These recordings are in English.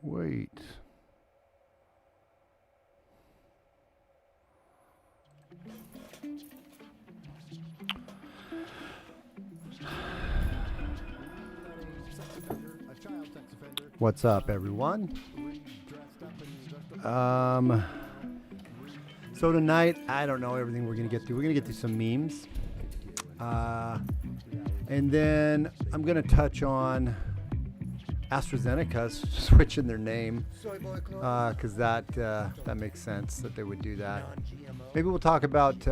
wait. What's up, everyone? So tonight, I don't know everything we're going to get through. We're going to get through some memes. And then I'm going to touch on AstraZeneca's switching their name. Because that makes sense that they would do that. Maybe we'll talk about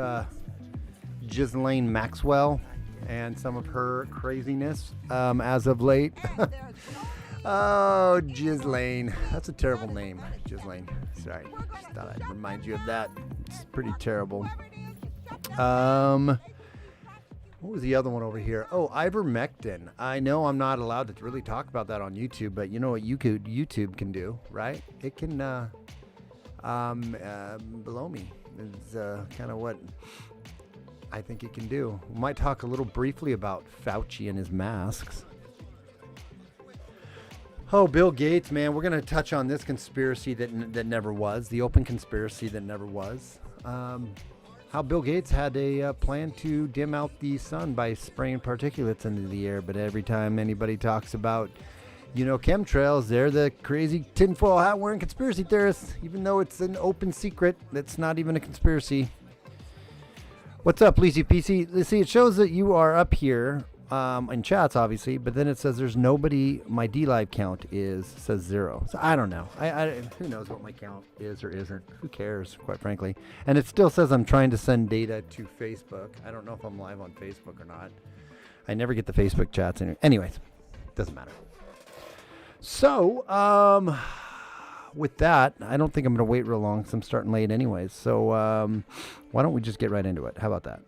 Ghislaine Maxwell and some of her craziness as of late. Oh, Ghislaine. That's a terrible name, Ghislaine. Sorry. Just thought I'd remind you of that. It's pretty terrible. What was the other one over here? Oh, ivermectin. I know I'm not allowed to really talk about that on YouTube, but you know what YouTube can do, right? It can blow me. It's kind of what I think it can do. We might talk a little briefly about Fauci and his masks. Oh, Bill Gates, man, we're going to touch on this conspiracy that never was, the open conspiracy that never was. How Bill Gates had a plan to dim out the sun by spraying particulates into the air, but every time anybody talks about, chemtrails, they're the crazy tinfoil hat wearing conspiracy theorists, even though it's an open secret that's not even a conspiracy. What's up, Lacey PC? Let's see, it shows that you are up here. In chats, obviously, but then it says there's nobody. My DLive count says 0. So I don't know. Who knows what my count is or isn't? Who cares, quite frankly? And it still says I'm trying to send data to Facebook. I don't know if I'm live on Facebook or not. I never get the Facebook chats. Anyways, doesn't matter. So, with that, I don't think I'm going to wait real long because I'm starting late anyways. So, why don't we just get right into it? How about that?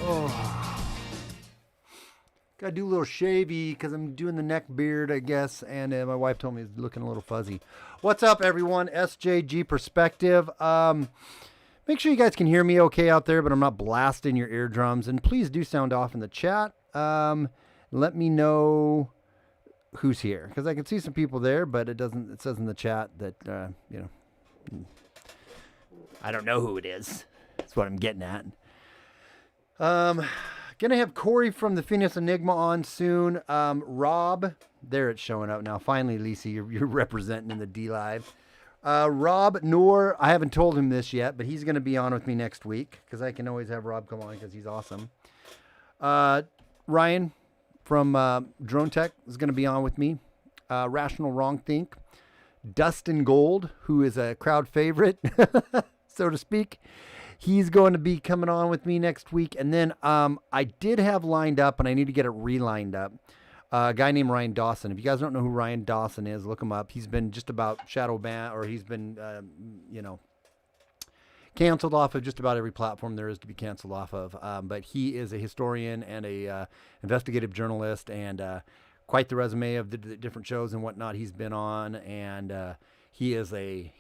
Oh, gotta do a little shavy because I'm doing the neck beard, I guess, and my wife told me it's looking a little fuzzy. What's up, everyone? SJG Perspective. Make sure you guys can hear me okay out there, but I'm not blasting your eardrums, and please do sound off in the chat. Let me know who's here because I can see some people there, but it doesn't. It says in the chat that I don't know who it is. That's what I'm getting at. Gonna have Corey from the Phineas Enigma on soon. Rob, there it's showing up now. Finally, Lisa, you're representing in the DLive. Rob Noor, I haven't told him this yet, but he's gonna be on with me next week because I can always have Rob come on because he's awesome. Ryan from Drone Tech is gonna be on with me. Rational Wrong Think. Dustin Gold, who is a crowd favorite, so to speak. He's going to be coming on with me next week. And then I did have lined up, and I need to get it relined up, a guy named Ryan Dawson. If you guys don't know who Ryan Dawson is, look him up. He's been just about shadow banned, or he's been, canceled off of just about every platform there is to be canceled off of. But he is a historian and a investigative journalist, and quite the resume of the different shows and whatnot he's been on. And he is a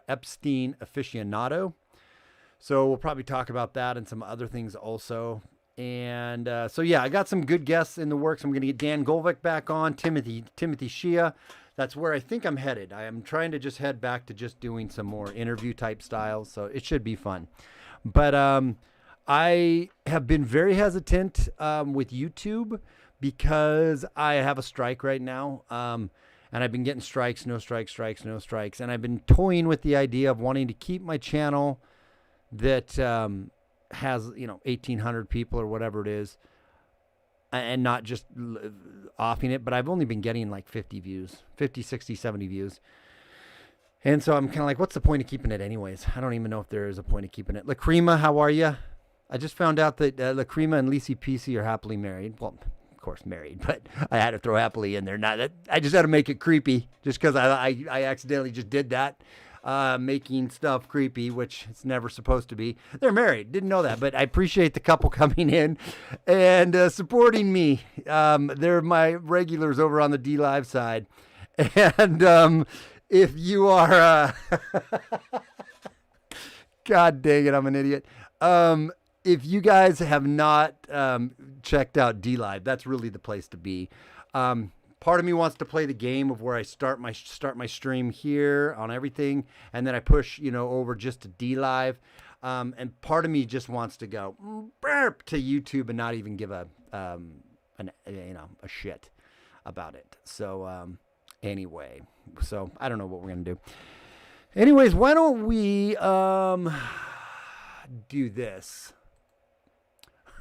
Epstein aficionado. So we'll probably talk about that and some other things also. And so, yeah, I got some good guests in the works. I'm going to get Dan Golvik back on, Timothy Shia. That's where I think I'm headed. I am trying to just head back to just doing some more interview type styles. So it should be fun. But I have been very hesitant with YouTube because I have a strike right now. And I've been getting strikes, no strikes. And I've been toying with the idea of wanting to keep my channel that has 1,800 people or whatever it is, and not just offing it, but I've only been getting like 50 views, 50, 60, 70 views. And so I'm kind of like, what's the point of keeping it anyways? I don't even know if there is a point of keeping it. Lacrima, how are you? I just found out that Lacrima and Lacey PC are happily married. Well, of course married, but I had to throw happily in there. I just had to make it creepy just because I accidentally just did that. Making stuff creepy, which it's never supposed to be. They're married. Didn't know that, but I appreciate the couple coming in and supporting me. They're my regulars over on the DLive side. And if you are... God dang it, I'm an idiot. if you guys have not checked out DLive, that's really the place to be. Part of me wants to play the game of where I start my stream here on everything, and then I push over just to DLive. And part of me just wants to go burp to YouTube and not even give a shit about it. So anyway, so I don't know what we're gonna do. Anyways, why don't we do this?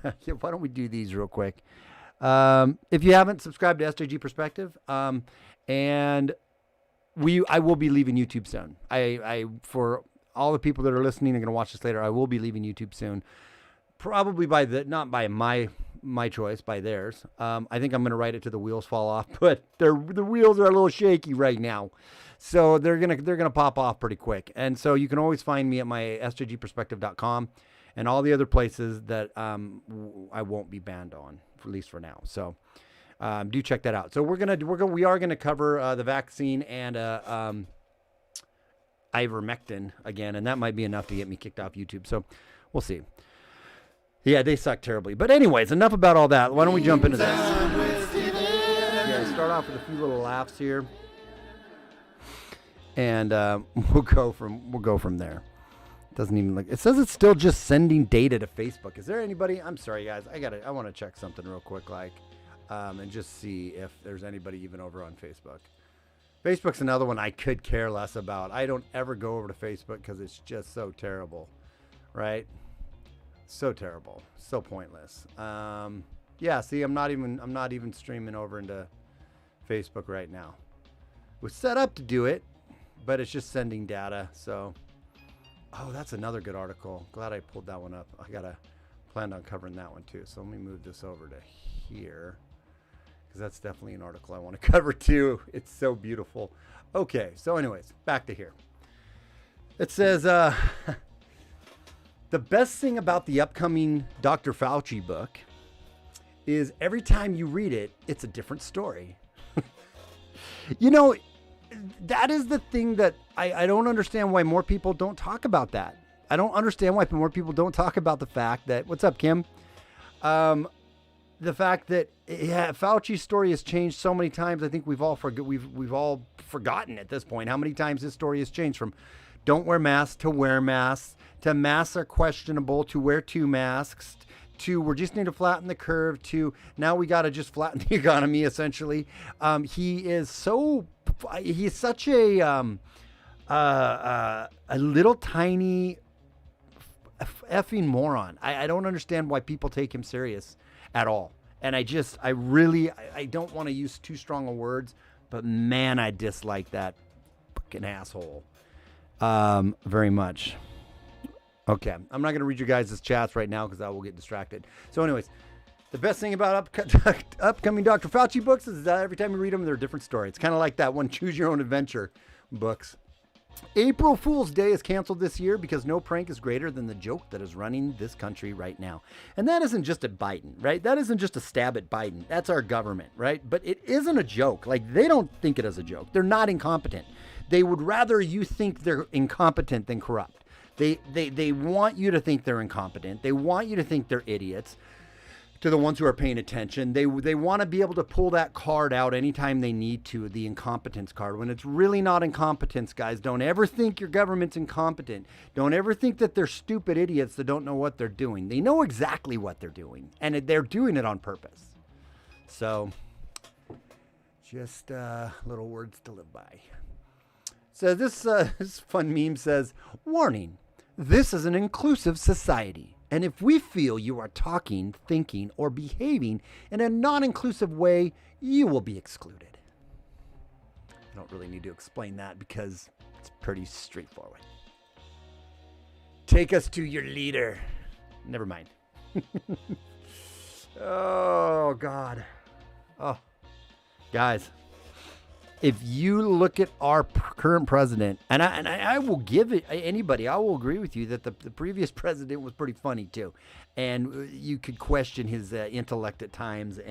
Why don't we do these real quick? If you haven't subscribed to SJG Perspective, and I will be leaving YouTube soon. I for all the people that are listening and going to watch this later, I will be leaving YouTube soon. Probably not by my choice, by theirs. I think I'm going to write it till the wheels fall off, but the wheels are a little shaky right now. So they're gonna pop off pretty quick. And so you can always find me at my sjgperspective.com and all the other places that I won't be banned on, at least for now. So do check that out. So we are gonna cover the vaccine and ivermectin again, and that might be enough to get me kicked off YouTube. So we'll see. Yeah, they suck terribly. But anyways, enough about all that. Why don't we jump into this? Yeah, start off with a few little laughs here, and we'll go from there. Doesn't even look. It says it's still just sending data to Facebook. Is there anybody? I'm sorry, guys. I want to check something real quick, and just see if there's anybody even over on Facebook. Facebook's another one I could care less about. I don't ever go over to Facebook because it's just so terrible, right? So terrible, so pointless. Yeah, see, I'm not even streaming over into Facebook right now. It was set up to do it, but it's just sending data. So, oh, that's another good article. Glad I pulled that one up. Planned on covering that one too. So let me move this over to here, because that's definitely an article I want to cover too. It's so beautiful. Okay, so anyways, back to here. It says, the best thing about the upcoming Dr. Fauci book is every time you read it, it's a different story. That is the thing that I don't understand why more people don't talk about that. I don't understand why more people don't talk about the fact that, what's up, Kim? The fact that Fauci's story has changed so many times. I think we've all forgotten at this point how many times his story has changed from don't wear masks to wear masks to masks are questionable to wear 2 masks to we just need to flatten the curve to now we got to just flatten the economy essentially. He's such a little tiny effing moron. I don't understand why people take him serious at all. And I don't want to use too strong of words, but man, I dislike that fucking asshole very much. Okay, I'm not going to read you guys' chats right now because I will get distracted. So anyways, the best thing about upcoming Dr. Fauci books is that every time you read them, they're a different story. It's kind of like that one Choose Your Own Adventure books. April Fool's Day is canceled this year because no prank is greater than the joke that is running this country right now. And that isn't just at Biden, right? That isn't just a stab at Biden. That's our government, right? But it isn't a joke. Like, they don't think it as a joke. They're not incompetent. They would rather you think they're incompetent than corrupt. They want you to think they're incompetent. They want you to think they're idiots. To the ones who are paying attention, they want to be able to pull that card out anytime they need to, the incompetence card, when it's really not incompetence, guys. Don't ever think your government's incompetent. Don't ever think that they're stupid idiots that don't know what they're doing. They know exactly what they're doing, and they're doing it on purpose. So, just little words to live by. So this fun meme says, warning, this is an inclusive society. And if we feel you are talking, thinking, or behaving in a non-inclusive way, you will be excluded. I don't really need to explain that because it's pretty straightforward. Take us to your leader. Never mind. Oh, God. Oh, guys. If you look at our current president, and I will give it anybody, I will agree with you that the previous president was pretty funny too, and you could question his intellect at times.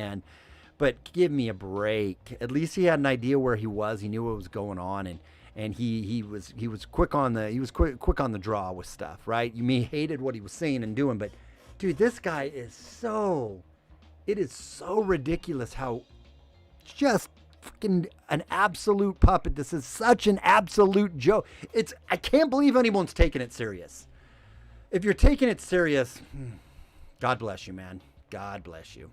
But give me a break. At least he had an idea where he was. He knew what was going on, and he was quick on the draw with stuff, right? You may hated what he was saying and doing, but Dude, this guy is it is so ridiculous how just freaking an absolute puppet. This is such an absolute joke. I can't believe anyone's taking it serious. If you're taking it serious, God bless you, man. God bless you.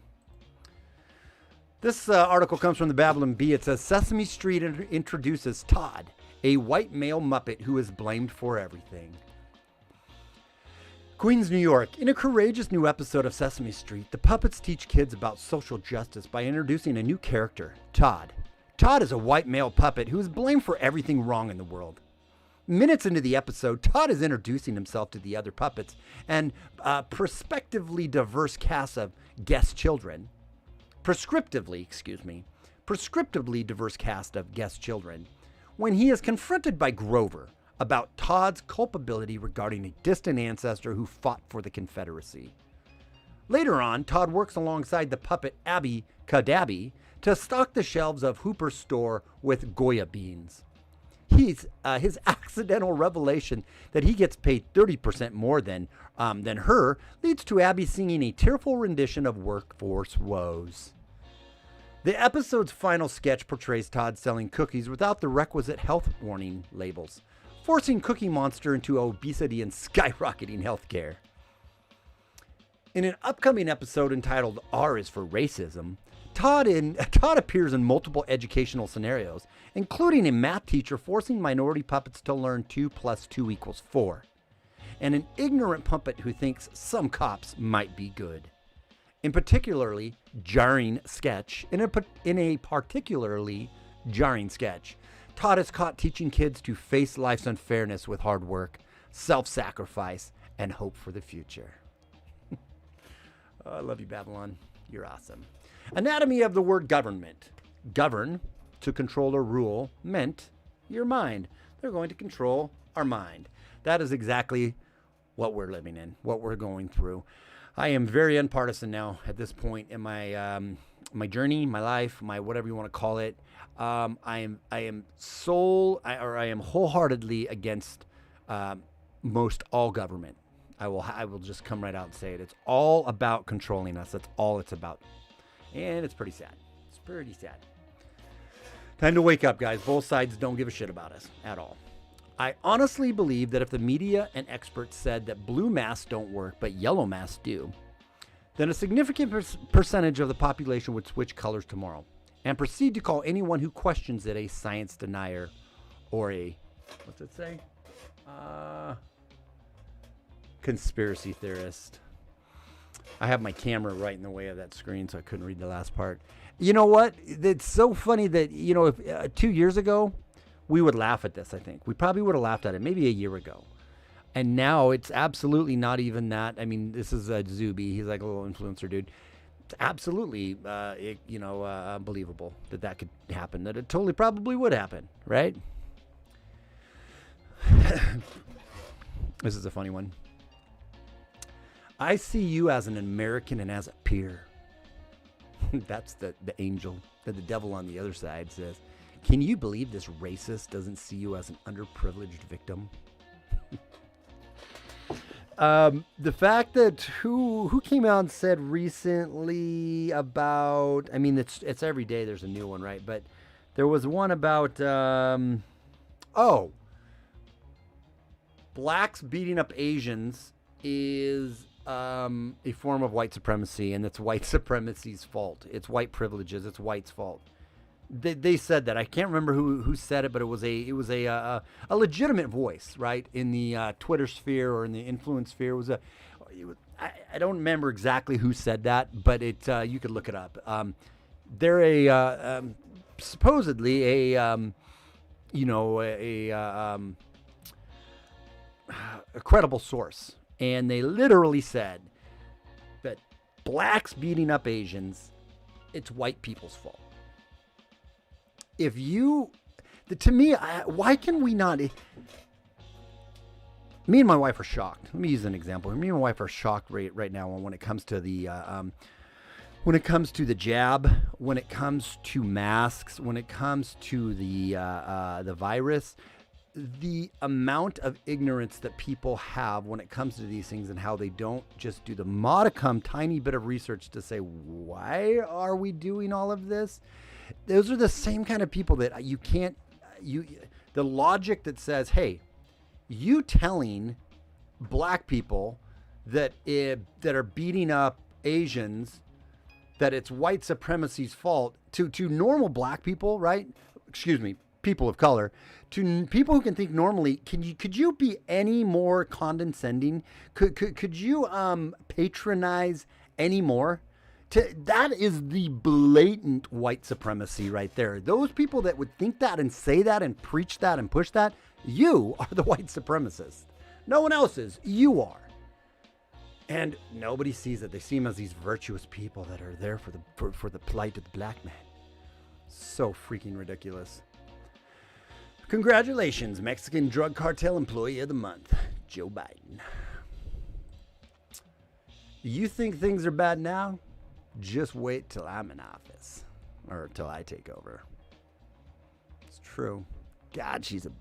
This article comes from the Babylon Bee. It says Sesame Street introduces Todd, a white male Muppet who is blamed for everything. Queens, New York. In a courageous new episode of Sesame Street, the puppets teach kids about social justice by introducing a new character, Todd. Todd is a white male puppet who is blamed for everything wrong in the world. Minutes into the episode, Todd is introducing himself to the other puppets and prospectively diverse cast of guest children. Prescriptively diverse cast of guest children. When he is confronted by Grover about Todd's culpability regarding a distant ancestor who fought for the Confederacy. Later on, Todd works alongside the puppet Abby Cadabby to stock the shelves of Hooper's store with Goya beans. His accidental revelation that he gets paid 30% more than her leads to Abby singing a tearful rendition of Workforce Woes. The episode's final sketch portrays Todd selling cookies without the requisite health warning labels, forcing Cookie Monster into obesity and skyrocketing healthcare. In an upcoming episode entitled R is for Racism, Todd appears in multiple educational scenarios, including a math teacher forcing minority puppets to learn 2 + 2 = 4, and an ignorant puppet who thinks some cops might be good. In a particularly jarring sketch, Todd is caught teaching kids to face life's unfairness with hard work, self-sacrifice, and hope for the future. Oh, I love you, Babylon. You're awesome. Anatomy of the word government. Govern, to control or rule, meant your mind. They're going to control our mind. That is exactly what we're living in, what we're going through. I am very unpartisan now at this point in my my journey, my life, my whatever you want to call it. I am wholeheartedly against most all government. I will just come right out and say it. It's all about controlling us. That's all it's about. And it's pretty sad. It's pretty sad. Time to wake up, guys. Both sides don't give a shit about us at all. I honestly believe that if the media and experts said that blue masks don't work, but yellow masks do, then a significant percentage of the population would switch colors tomorrow and proceed to call anyone who questions it a science denier or a, what's it say? Conspiracy theorist. I have my camera right in the way of that screen, so I couldn't read the last part. You know what? It's so funny that, if 2 years ago, we would laugh at this, I think. We probably would have laughed at it maybe a year ago. And now it's absolutely not even that. I mean, this is Zuby. He's like a little influencer dude. It's absolutely, believable that could happen, that it totally probably would happen, right? This is a funny one. I see you as an American and as a peer. That's the angel. That the devil on the other side says, can you believe this racist doesn't see you as an underprivileged victim? The fact that who came out and said recently about, I mean, it's every day there's a new one, right? But there was one about, blacks beating up Asians is a form of white supremacy, and it's white supremacy's fault. It's white privileges. It's white's fault. They said that. I can't remember who said it, but it was a legitimate voice, right, in the Twitter sphere or in the influence sphere. I don't remember exactly who said that, but you could look it up. They're supposedly a credible source, and they literally said that blacks beating up Asians, it's white people's fault. To me, why can we not? Me and my wife are shocked. Let me use an example. Me and my wife are shocked right now when it comes to the jab, when it comes to masks, when it comes to the virus. the amount of ignorance that people have when it comes to these things and how they don't just do the modicum tiny bit of research to say, why are we doing all of this? Those are the same kind of people that the logic that says, hey, you telling black people that are beating up Asians, that it's white supremacy's fault, to normal black people, right? Excuse me, people of color, to people who can think normally, could you be any more condescending? Could you patronize any more? That is the blatant white supremacy right there. Those people that would think that and say that and preach that and push that, you are the white supremacists. No one else is. You are. And nobody sees it. They see them as these virtuous people that are there for the plight of the black man. So freaking ridiculous. Congratulations, Mexican Drug Cartel Employee of the Month, Joe Biden. You think things are bad now? Just wait till I'm in office. Or till I take over. It's true. God, she's a bitch.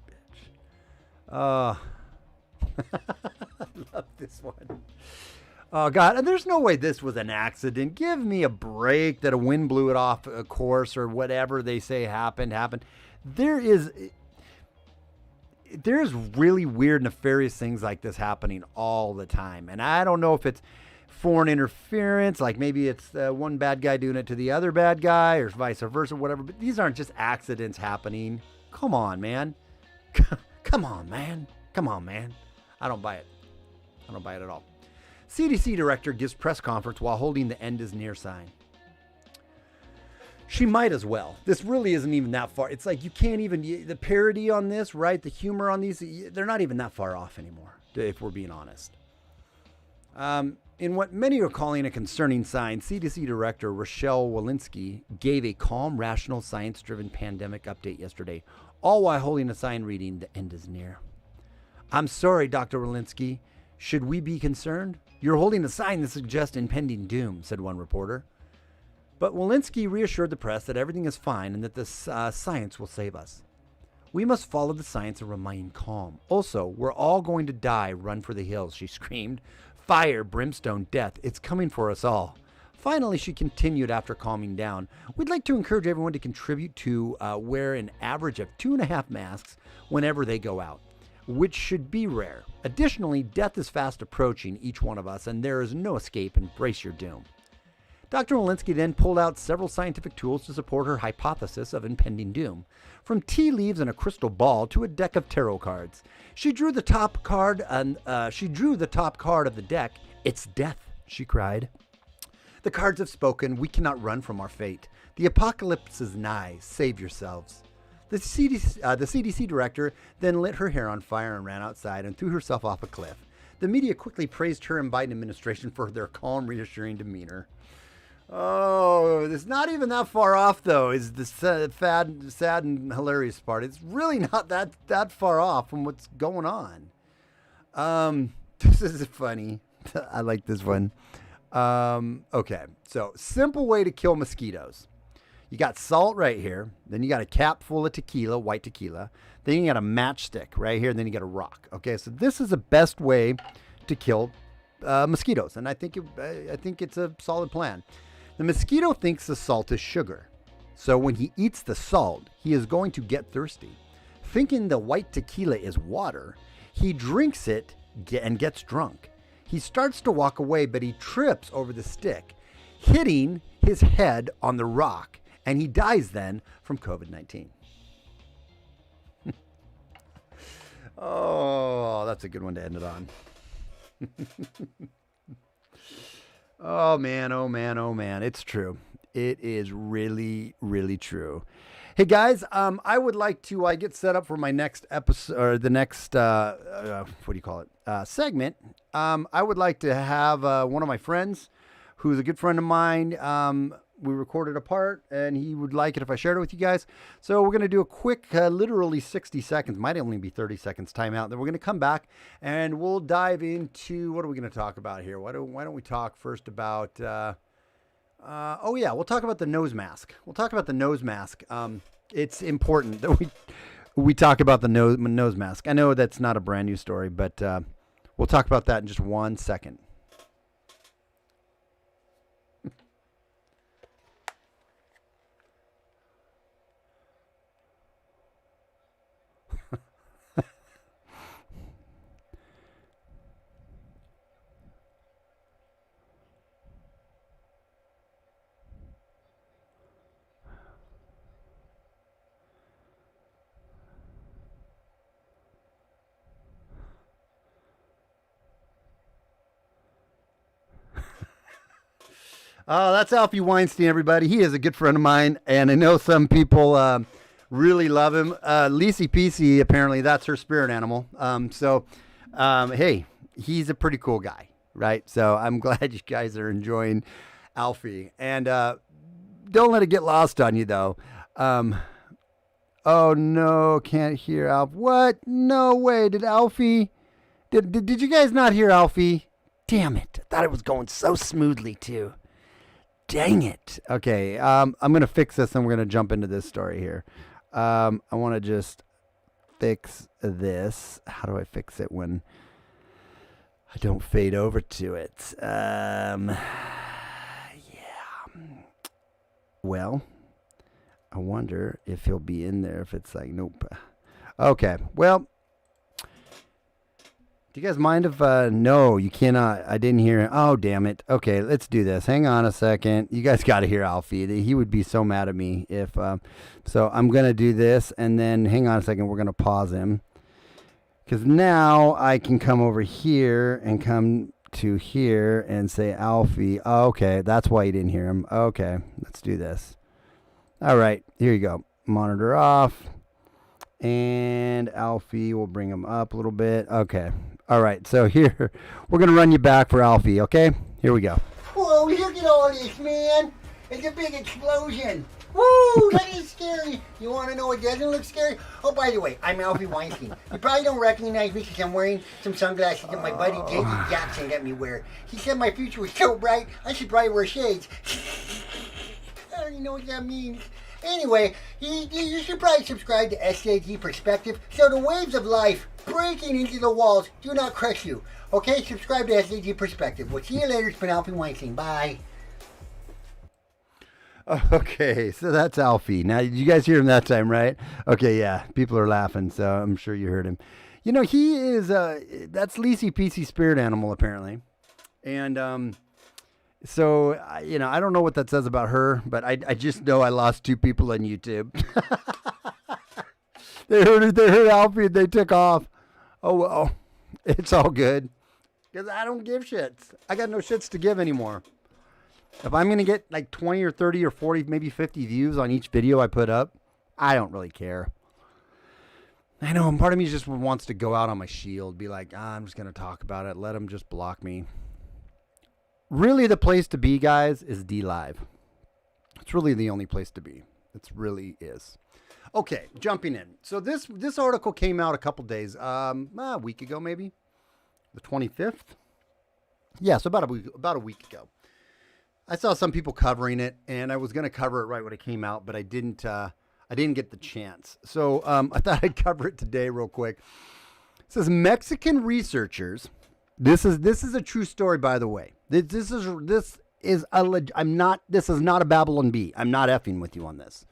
I love this one. Oh, God. And there's no way this was an accident. Give me a break that a wind blew it off a course or whatever they say happened. There's really weird, nefarious things like this happening all the time. And I don't know if it's foreign interference, like maybe it's one bad guy doing it to the other bad guy or vice versa, whatever. But these aren't just accidents happening. Come on, man. Come on, man. I don't buy it. I don't buy it at all. CDC director gives press conference while holding the end is near sign. She might as well. This really isn't even that far. It's like you can't even, the parody on this, right? The humor on these, they're not even that far off anymore, if we're being honest. In what many are calling a concerning sign, CDC Director Rochelle Walensky gave a calm, rational, science-driven pandemic update yesterday, all while holding a sign reading, "The end is near." "I'm sorry, Dr. Walensky. Should we be concerned? You're holding a sign that suggests impending doom," said one reporter. But Walensky reassured the press that everything is fine and that the science will save us. "We must follow the science and remain calm. Also, we're all going to die. Run for the hills," she screamed. "Fire, brimstone, death. It's coming for us all." Finally, she continued after calming down. "We'd like to encourage everyone to contribute to wear an average of 2.5 masks whenever they go out, which should be rare. Additionally, death is fast approaching each one of us, and there is no escape. Embrace your doom." Dr. Walensky then pulled out several scientific tools to support her hypothesis of impending doom. From tea leaves and a crystal ball to a deck of tarot cards. She drew the top card of the deck. "It's death," she cried. "The cards have spoken. We cannot run from our fate. The apocalypse is nigh. Save yourselves." The CDC director then lit her hair on fire and ran outside and threw herself off a cliff. The media quickly praised her and Biden administration for their calm, reassuring demeanor. Oh, it's not even that far off, though, is the sad and hilarious part. It's really not that far off from what's going on. This is funny. I like this one. Okay, so simple way to kill mosquitoes. You got salt right here. Then you got a cap full of tequila, white tequila. Then you got a matchstick right here. And then you got a rock. Okay, so this is the best way to kill mosquitoes. And I think it's a solid plan. The mosquito thinks the salt is sugar. So when he eats the salt, he is going to get thirsty. Thinking the white tequila is water, he drinks it and gets drunk. He starts to walk away, but he trips over the stick, hitting his head on the rock, and he dies then from COVID-19. Oh, that's a good one to end it on. Oh man. It's true. It is really, really true. Hey guys, I would like to get set up for my next episode, or the next, segment. I would like to have one of my friends, who's a good friend of mine. We recorded a part, and he would like it if I shared it with you guys. So we're going to do a quick, literally 60 seconds, might only be 30 seconds timeout. Then we're going to come back, and we'll dive into, what are we going to talk about here? Why don't we talk first about, we'll talk about the nose mask. It's important that we talk about the nose mask. I know that's not a brand new story, but we'll talk about that in just 1 second. Oh, that's Alfie Weinstein, everybody. He is a good friend of mine, and I know some people really love him. Lisi Peasy, apparently, that's her spirit animal. Hey, he's a pretty cool guy, right? So I'm glad you guys are enjoying Alfie. And don't let it get lost on you, though. Oh, no, can't hear Alfie. What? No way. Did Alfie... Did you guys not hear Alfie? Damn it. I thought it was going so smoothly, too. Dang it. Okay, I'm going to fix this and we're going to jump into this story here. I want to just fix this. How do I fix it when I don't fade over to it? Yeah. Well, I wonder if he'll be in there if it's like, nope. Okay, well. Do you guys mind if, no, you cannot, I didn't hear him. Oh, damn it. Okay, let's do this. Hang on a second. You guys got to hear Alfie. He would be so mad at me if, so I'm going to do this, and then, hang on a second, we're going to pause him. Because now I can come over here and come to here and say Alfie. Oh, okay, that's why you didn't hear him. Okay, let's do this. All right, here you go. Monitor off. And Alfie, we'll bring him up a little bit. Okay. All right, so here, we're going to run you back for Alfie, okay? Here we go. Whoa, look at all this, man. It's a big explosion. Woo, that is scary. You want to know what doesn't look scary? Oh, by the way, I'm Alfie Weinstein. You probably don't recognize me because I'm wearing some sunglasses that my buddy David Jackson let me wear. He said my future was so bright, I should probably wear shades. I don't even know what that means. Anyway, you should probably subscribe to SJG Perspective so the waves of life breaking into the walls do not crush you. Okay, subscribe to SJG Perspective. We'll see you later. It's been Alfie Weinstein. Bye. Okay, so that's Alfie. Now, did you guys hear him that time, right? Okay, yeah, people are laughing, so I'm sure you heard him. You know, he is, that's Lisi Peasy's spirit animal, apparently. And, so, you know, I don't know what that says about her, but I just know I lost 2 people on YouTube. They heard Alfie and they took off. Oh, well, it's all good. Because I don't give shits. I got no shits to give anymore. If I'm going to get like 20 or 30 or 40, maybe 50 views on each video I put up, I don't really care. I know, and part of me just wants to go out on my shield, be like, I'm just going to talk about it. Let them just block me. Really, the place to be, guys, is DLive. It's really the only place to be. It really is. Okay, jumping in. So this article came out a couple days, a week ago, maybe the 25th. Yeah, so about a week ago. I saw some people covering it, and I was going to cover it right when it came out, but I didn't get the chance. So I thought I'd cover it today, real quick. It says Mexican researchers. This is a true story, by the way. This is not a Babylon Bee. I'm not effing with you on this.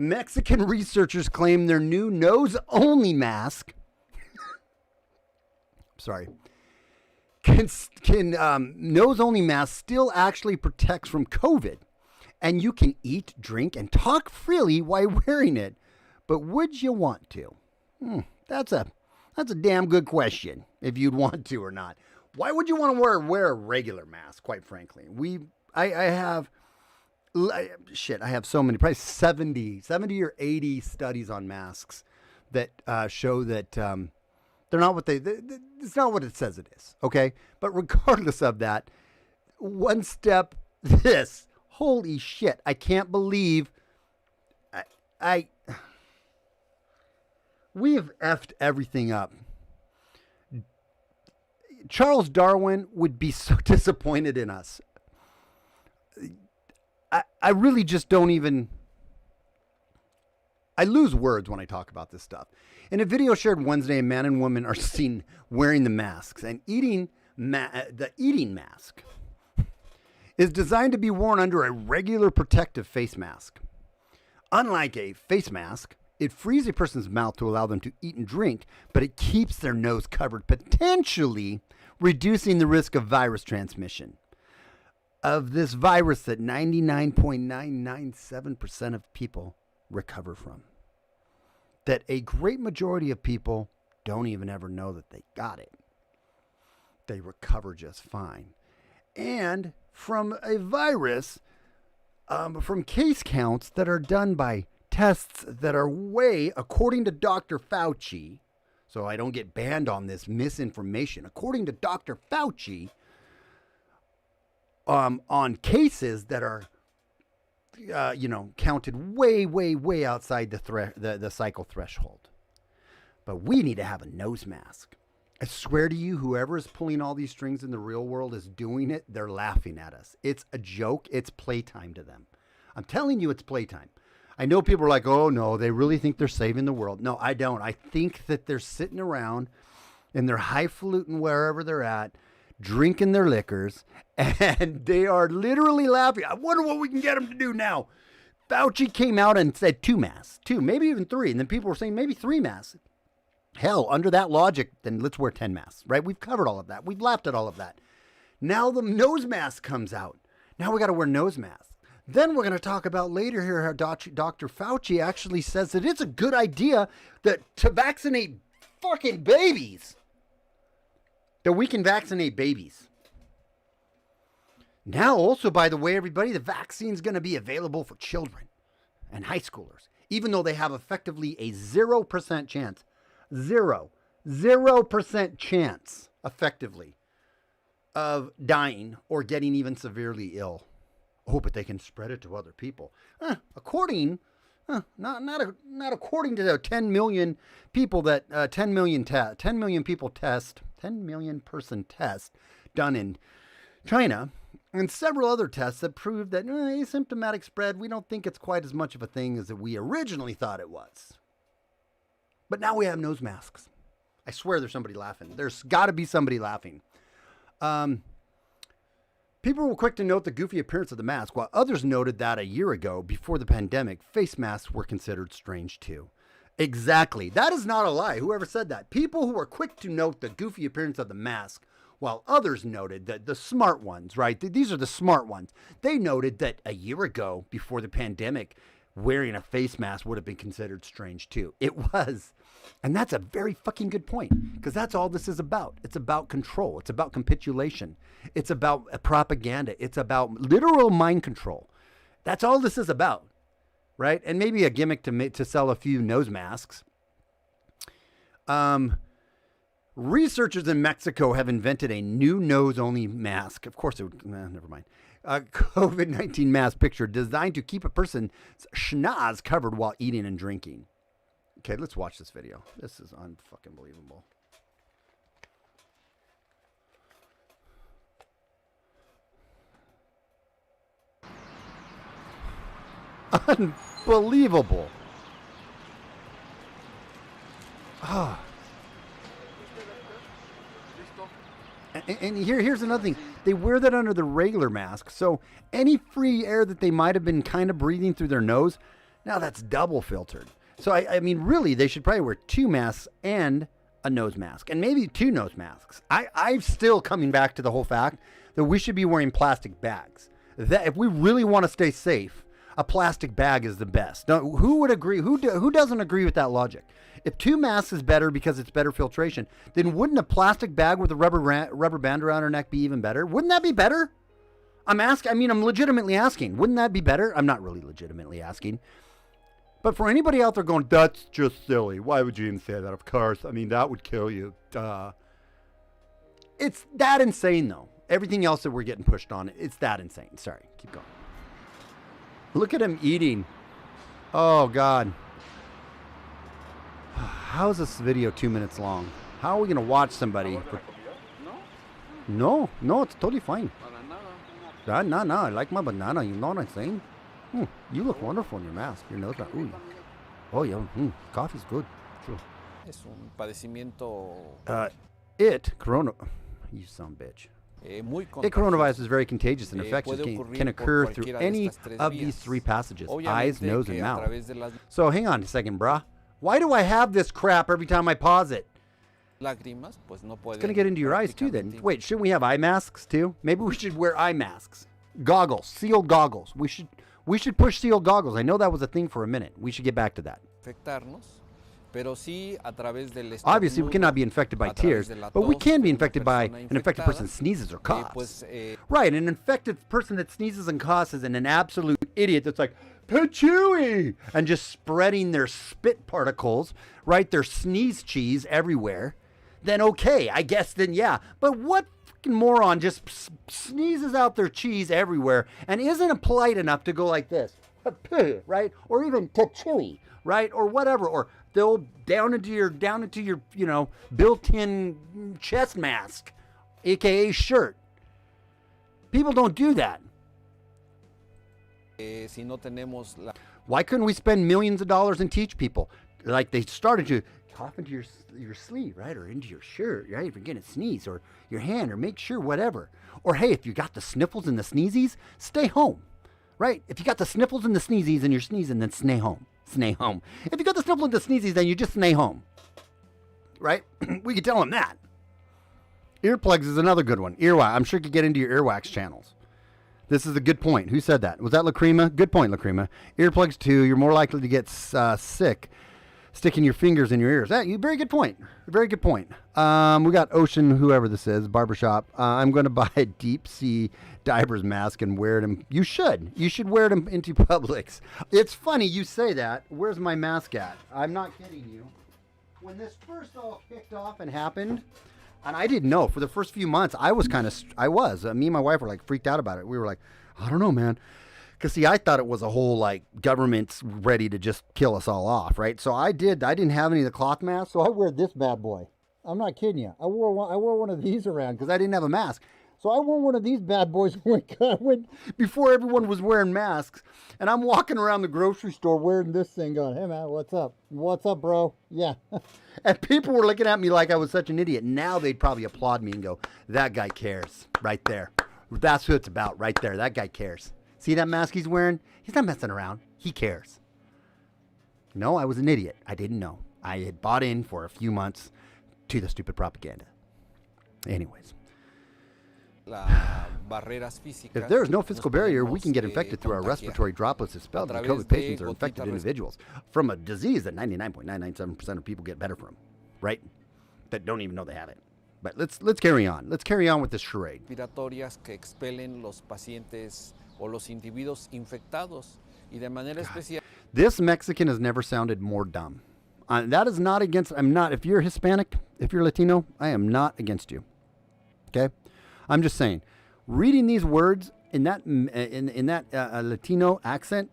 Mexican researchers claim their new nose-only mask nose-only mask still actually protects from COVID, and you can eat, drink, and talk freely while wearing it. But would you want to? That's a damn good question, if you'd want to or not. Why would you want to wear a regular mask, quite frankly? I have so many, probably 70 or 80 studies on masks that show that they're not what it's not what it says it is, okay? But regardless of that, one step this, holy shit, I can't believe we have effed everything up. Charles Darwin would be so disappointed in us. I really just don't even... I lose words when I talk about this stuff. In a video shared Wednesday, a man and woman are seen wearing the masks and eating. The eating mask is designed to be worn under a regular protective face mask. Unlike a face mask, it frees a person's mouth to allow them to eat and drink, but it keeps their nose covered, potentially reducing the risk of virus transmission. Of this virus that 99.997% of people recover from. That a great majority of people don't even ever know that they got it. They recover just fine. And from a virus, from case counts that are done by tests that are way, according to Dr. Fauci, so I don't get banned on this misinformation, according to Dr. Fauci, on cases that are, counted way outside the cycle threshold. But we need to have a nose mask. I swear to you, whoever is pulling all these strings in the real world is doing it. They're laughing at us. It's a joke. It's playtime to them. I'm telling you, it's playtime. I know people are like, oh no, they really think they're saving the world. No, I don't. I think that they're sitting around in their highfalutin wherever they're at, drinking their liquors, and they are literally laughing. I wonder what we can get them to do now. Fauci came out and said 2 masks, 2, maybe even 3. And then people were saying maybe 3 masks. Hell, under that logic, then let's wear 10 masks, right? We've covered all of that. We've laughed at all of that. Now the nose mask comes out. Now we got to wear nose masks. Then we're going to talk about later here how Dr. Fauci actually says that it's a good idea to vaccinate fucking babies. That we can vaccinate babies. Now also, by the way, everybody, the vaccine is going to be available for children and high schoolers, even though they have effectively a 0% chance. 0% chance, effectively, of dying or getting even severely ill. Oh, but they can spread it to other people. Not according to the 10 million people that 10 million person test done in China, and several other tests that proved that asymptomatic spread, we don't think it's quite as much of a thing as we originally thought it was. But now we have nose masks. I swear there's somebody laughing. There's got to be somebody laughing. People were quick to note the goofy appearance of the mask, while others noted that a year ago, before the pandemic, face masks were considered strange too. Exactly. That is not a lie. Whoever said that. People who were quick to note the goofy appearance of the mask, while others noted that the smart ones, right? These are the smart ones. They noted that a year ago, before the pandemic, wearing a face mask would have been considered strange too. It was. And that's a very fucking good point, because that's all this is about. It's about control. It's about capitulation. It's about propaganda. It's about literal mind control. That's all this is about, right? And maybe a gimmick to sell a few nose masks. Researchers in Mexico have invented a new nose-only mask. Of course, never mind. A COVID-19 mask picture designed to keep a person's schnoz covered while eating and drinking. Okay, let's watch this video. This is unfucking believable. Unbelievable. Ah. And here's another thing. They wear that under the regular mask. So any free air that they might have been kind of breathing through their nose, now that's double filtered. So, I mean, really, they should probably wear 2 masks and a nose mask. And maybe 2 nose masks. I'm still coming back to the whole fact that we should be wearing plastic bags. That if we really want to stay safe, a plastic bag is the best. Now, who would agree? Who doesn't agree with that logic? If 2 masks is better because it's better filtration, then wouldn't a plastic bag with a rubber band around her neck be even better? Wouldn't that be better? I'm legitimately asking. Wouldn't that be better? I'm not really legitimately asking. But for anybody out there going, that's just silly. Why would you even say that? Of course. I mean, that would kill you. Duh. It's that insane, though. Everything else that we're getting pushed on, it's that insane. Sorry. Keep going. Look at him eating. Oh, God. How is this video 2 minutes long? How are we going to watch somebody? No, it's totally fine. No, I like my banana. You know what I'm saying? You look wonderful in your mask. Your nose. Ooh. Oh, yeah. Coffee's good. True. Es un padecimiento Corona. You son of a bitch. muy It coronavirus is contagioso. very contagious and infectious. Puede Can ocurrir por occur through cualquiera de any estas tres of these vías. three passages: eyes, Obviamente nose, que and a mouth. través de las So hang on a second, brah. Why do I have this crap every time I pause it? lágrimas, pues no pueden It's going to get into your eyes too then. prácticamente Wait, shouldn't we have eye masks too? Maybe we should wear eye masks. Goggles, sealed goggles. We should push sealed goggles. I know that was a thing for a minute. We should get back to that. infectarnos, pero sí a través del Obviously, we estornudo, cannot be infected by a través tears, de la but we tos can be de una infected by persona an infected person infectada, sneezes or coughs. pues, Right, an infected person that sneezes and coughs is an absolute idiot that's like, patchouli, and just spreading their spit particles, right, their sneeze cheese everywhere. Then okay, I guess then yeah. But what fucking moron just sneezes out their cheese everywhere and isn't polite enough to go like this, right? Or even patchouli, right? Or whatever, or they'll down into your built-in chest mask, aka shirt. People don't do that. si no tenemos la Why couldn't we spend millions of dollars and teach people? Like they started to cough into your sleeve, right? Or into your shirt, right? If you're getting a sneeze, or your hand, or make sure, whatever. Or hey, if you got the sniffles and the sneezies, stay home, right? If you got the sniffles and the sneezies and you're sneezing, then stay home. Stay home. If you got the sniffles and the sneezies, then you just stay home, right? We could tell them that. Earplugs is another good one. Earwax. I'm sure you could get into your earwax channels. This is a good point. Who said that? Was that Lacrima? Good point, Lacrima. Earplugs too. You're more likely to get sick sticking your fingers in your ears. Very good point. Very good point. We got Ocean, whoever this is, barbershop. I'm going to buy a deep sea diver's mask and wear it. You should. You should wear them into Publix. It's funny you say that. Where's my mask at? I'm not kidding you. When this first all kicked off and happened, and I didn't know for the first few months, me and my wife were like freaked out about it. We were like, I don't know, man. Because, see, I thought it was a whole, like, government's ready to just kill us all off, right? So I didn't have any of the cloth masks, so I wear this bad boy. I'm not kidding you. I wore one of these around because I didn't have a mask. So I wore one of these bad boys before everyone was wearing masks. And I'm walking around the grocery store wearing this thing going, hey, man, what's up? What's up, bro? Yeah. And people were looking at me like I was such an idiot. Now they'd probably applaud me and go, that guy cares right there. That's who it's about right there. That guy cares. See that mask he's wearing? He's not messing around. He cares. No, I was an idiot. I didn't know. I had bought in for a few months to the stupid propaganda. Anyways. barreras físicas. If there is no physical nos barrier, we podemos, can get infected through our contagiar respiratory droplets expelled by a través COVID de patients or infected gotitas individuals from a disease that 99.997% of people get better from, right? That don't even know they have it. But let's carry on. Let's carry on with this charade. respiratorias que expelen los pacientes o los individuos infectados y de manera especial This Mexican has never sounded more dumb. That is not against, if you're Hispanic, if you're Latino, I am not against you. Okay? I'm just saying, reading these words in that Latino accent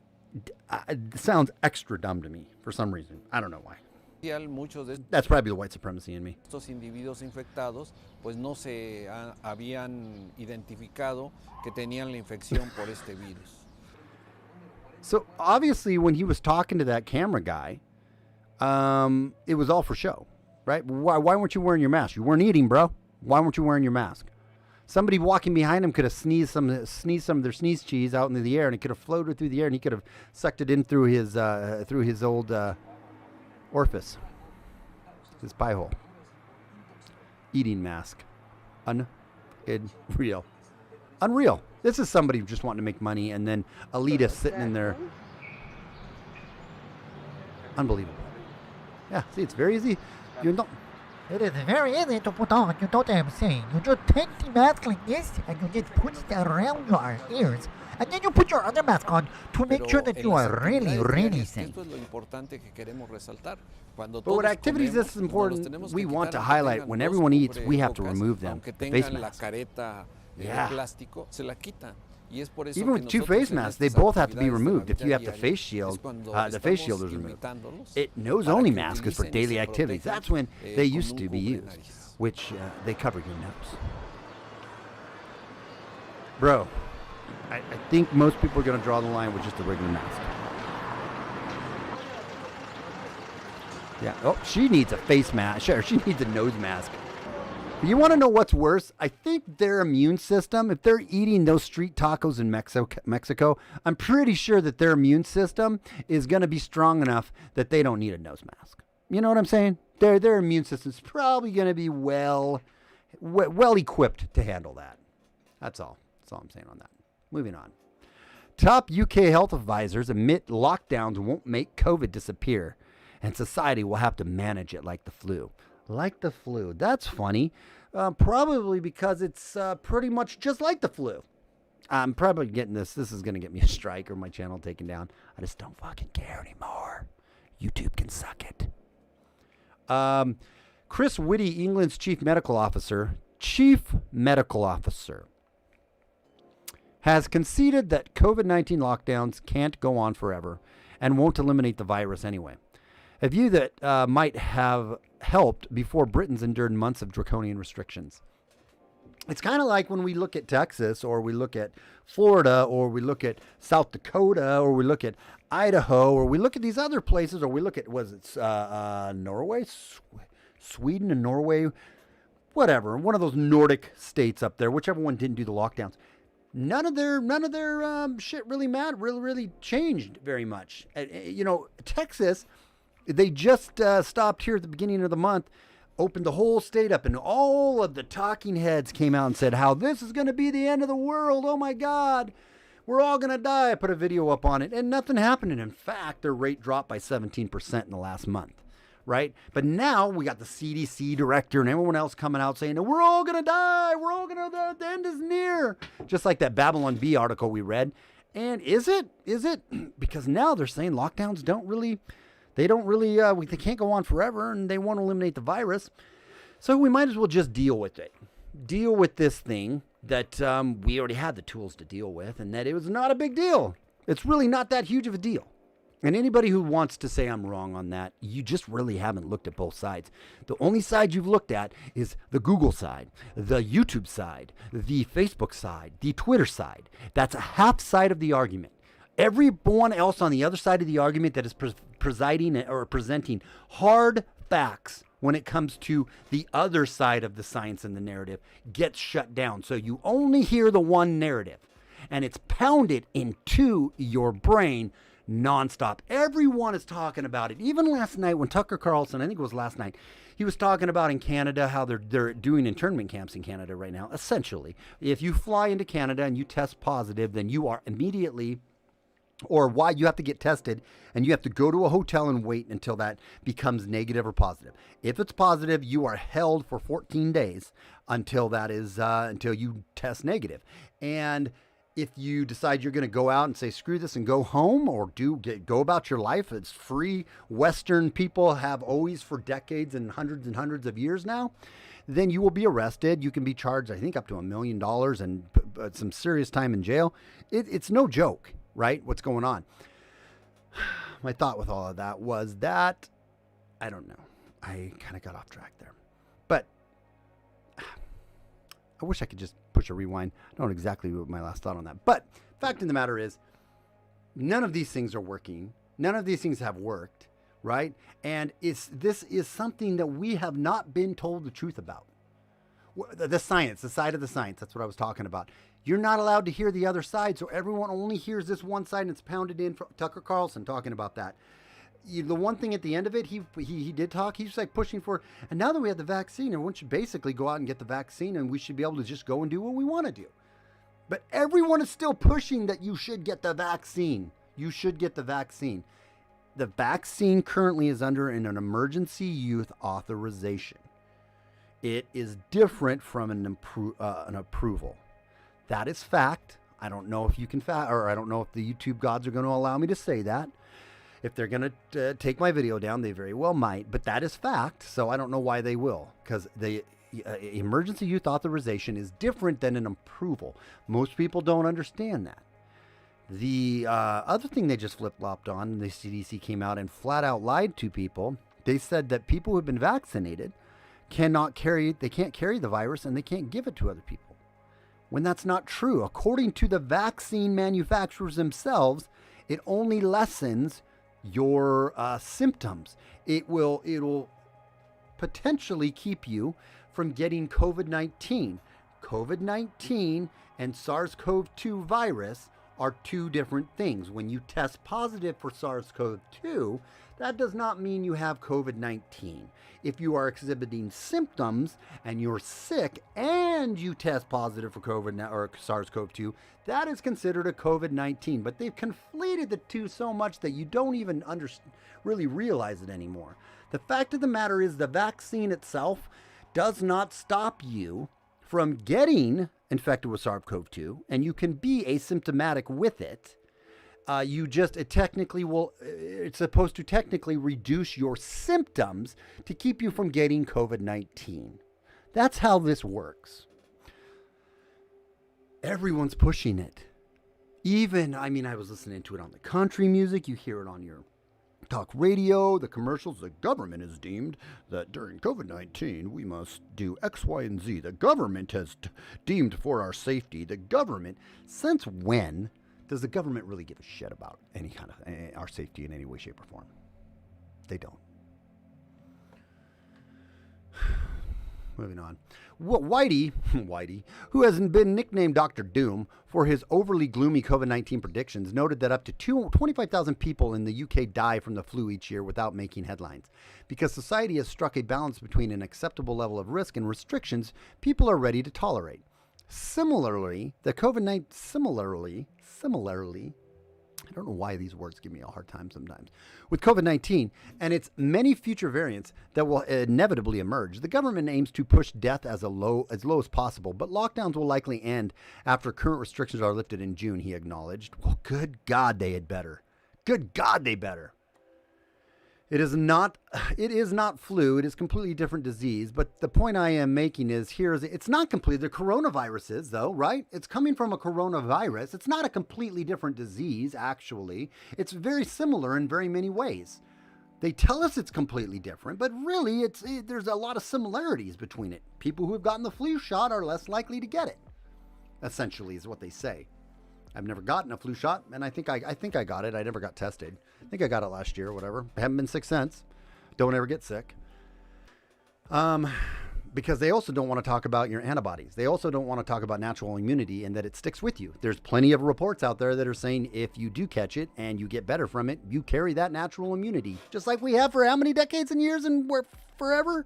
sounds extra dumb to me for some reason. I don't know why. muchos de That's probably the white supremacy in me. estos individuos infectados pues no se habían identificado que tenían la infección por este virus. So obviously, when he was talking to that camera guy, it was all for show, right? Why weren't you wearing your mask? You weren't eating, bro. Why weren't you wearing your mask? Somebody walking behind him could have sneezed some of their sneeze cheese out into the air, and it could have floated through the air, and he could have sucked it in through his old orifice, his pie hole. Eating mask, unreal. This is somebody just wanting to make money, and then elitists sitting in there. Unbelievable. Yeah, see, it's very easy. You don't. It is very easy to put on, you know what I'm saying? You just take the mask like this and you just put it around your ears. And then you put your other mask on to make sure that you are really, really safe. Esto es lo importante que queremos resaltar. Cuando But with todos activities comemos, this nos important, tenemos we que want to quitar, aunque highlight tengan when dos everyone eats, we have to cubrebocas, remove them. aunque The face tengan la masks. careta Yeah. de plástico, se la quitan. Y es por eso Even que with two nosotros face en masks, they estas both have to be actividades de la removed. If vida you have the diaria, face es shield, cuando the face estamos shield is removed. invitándolos It nose para only que mask is for utilicen y daily se activities. protejan, That's when they con used un to be used, cubrenariz. which they cover your nose. Bro, I think most people are going to draw the line with just a regular mask. Yeah. Oh, she needs a face mask. Sure, she needs a nose mask. But you want to know what's worse? I think their immune system, if they're eating those street tacos in Mexico, I'm pretty sure that their immune system is going to be strong enough that they don't need a nose mask. You know what I'm saying? Their immune system's probably going to be well equipped to handle that. That's all. That's all I'm saying on that. Moving on. Top UK health advisors admit lockdowns won't make COVID disappear, and society will have to manage it like the flu. Like the flu. That's funny. Probably because it's pretty much just like the flu. I'm probably getting this. This is going to get me a strike or my channel taken down. I just don't fucking care anymore. YouTube can suck it. Chris Whitty, England's chief medical officer, has conceded that COVID-19 lockdowns can't go on forever and won't eliminate the virus anyway. A view that might have helped before Britons endured months of draconian restrictions. It's kind of like when we look at Texas, or we look at Florida, or we look at South Dakota, or we look at Idaho, or we look at these other places, or we look at, Norway? Sweden and Norway? Whatever, one of those Nordic states up there, whichever one didn't do the lockdowns. None of their shit really mattered, really changed very much. Texas, they just stopped here at the beginning of the month, opened the whole state up, and all of the talking heads came out and said how this is going to be the end of the world. Oh my God, we're all going to die. I put a video up on it, and nothing happened. And in fact, their rate dropped by 17% in the last month. Right? But now we got the CDC director and everyone else coming out saying, we're all going to die. The end is near. Just like that Babylon Bee article we read. And is it? Because now they're saying lockdowns they can't go on forever, and they won't eliminate the virus. So we might as well just deal with it. Deal with this thing that we already had the tools to deal with, and that it was not a big deal. It's really not that huge of a deal. And anybody who wants to say I'm wrong on that, you just really haven't looked at both sides. The only side you've looked at is the Google side, the YouTube side, the Facebook side, the Twitter side. That's a half side of the argument. Everyone else on the other side of the argument that is presiding or presenting hard facts when it comes to the other side of the science and the narrative gets shut down. So you only hear the one narrative, and it's pounded into your brain nonstop. Everyone is talking about it. Even last night when Tucker Carlson, I think it was last night, he was talking about in Canada how they're doing internment camps in Canada right now. Essentially, if you fly into Canada and you test positive, then you are immediately, or why you have to get tested, and you have to go to a hotel and wait until that becomes negative or positive. If it's positive, you are held for 14 days until that is until you test negative. And if you decide you're going to go out and say, screw this and go home, or go about your life, it's free. Western people have always for decades and hundreds of years now, then you will be arrested. You can be charged, I think, up to $1 million and some serious time in jail. It's no joke, right? What's going on? My thought with all of that was that, I don't know. I kind of got off track there. But I wish I could just push a rewind. I don't know exactly what my last thought on that. But fact of the matter is, none of these things are working. None of these things have worked, right? And this is something that we have not been told the truth about. The science, the side of the science, that's what I was talking about. You're not allowed to hear the other side, so everyone only hears this one side, and it's pounded in from Tucker Carlson talking about that. The one thing at the end of it, he did talk. He's like pushing for, and now that we have the vaccine, everyone should basically go out and get the vaccine, and we should be able to just go and do what we want to do. But everyone is still pushing that you should get the vaccine. You should get the vaccine. The vaccine currently is under an emergency use authorization. It is different from an approval. That is fact. I don't know if you can or I don't know if the YouTube gods are going to allow me to say that. If they're going to take my video down, they very well might, but that is fact. So I don't know why they will, because the emergency use authorization is different than an approval. Most people don't understand that. The other thing they just flip-flopped on, the CDC came out and flat out lied to people. They said that people who have been vaccinated can't carry the virus, and they can't give it to other people. When that's not true. According to the vaccine manufacturers themselves, it only lessens your symptoms. It'll potentially keep you from getting COVID-19. COVID-19 and SARS-CoV-2 virus are two different things. When you test positive for SARS-CoV-2, that does not mean you have COVID-19. If you are exhibiting symptoms and you're sick and you test positive for COVID or SARS-CoV-2, that is considered a COVID-19. But they've conflated the two so much that you don't even really realize it anymore. The fact of the matter is the vaccine itself does not stop you from getting infected with SARS-CoV-2, and you can be asymptomatic with it. It's supposed to technically reduce your symptoms to keep you from getting COVID-19. That's how this works. Everyone's pushing it. I was listening to it on the country music. You hear it on your talk radio, the commercials. The government has deemed that during COVID-19 we must do X, Y, and Z. The government has deemed for our safety. The government, since when does the government really give a shit about any kind of our safety in any way, shape, or form? They don't. Moving on. Whitey, who has been nicknamed Dr. Doom for his overly gloomy COVID-19 predictions, noted that up to 25,000 people in the UK die from the flu each year without making headlines. Because society has struck a balance between an acceptable level of risk and restrictions people are ready to tolerate. Similarly, I don't know why these words give me a hard time sometimes. With COVID-19 and its many future variants that will inevitably emerge, the government aims to push death as low as possible, but lockdowns will likely end after current restrictions are lifted in June, he acknowledged. Well, good God, they had better. Good God, they better. It is not flu. It is completely different disease. But the point I am making is it's not completely. The coronavirus is, though, right? It's coming from a coronavirus. It's not a completely different disease, actually. It's very similar in very many ways. They tell us it's completely different, but really there's a lot of similarities between it. People who have gotten the flu shot are less likely to get it, essentially, is what they say. I've never gotten a flu shot, and I think I got it. I never got tested. I think I got it last year or whatever. I haven't been sick since. Don't ever get sick. Because they also don't want to talk about your antibodies. They also don't want to talk about natural immunity and that it sticks with you. There's plenty of reports out there that are saying if you do catch it and you get better from it, you carry that natural immunity. Just like we have for how many decades and years and forever?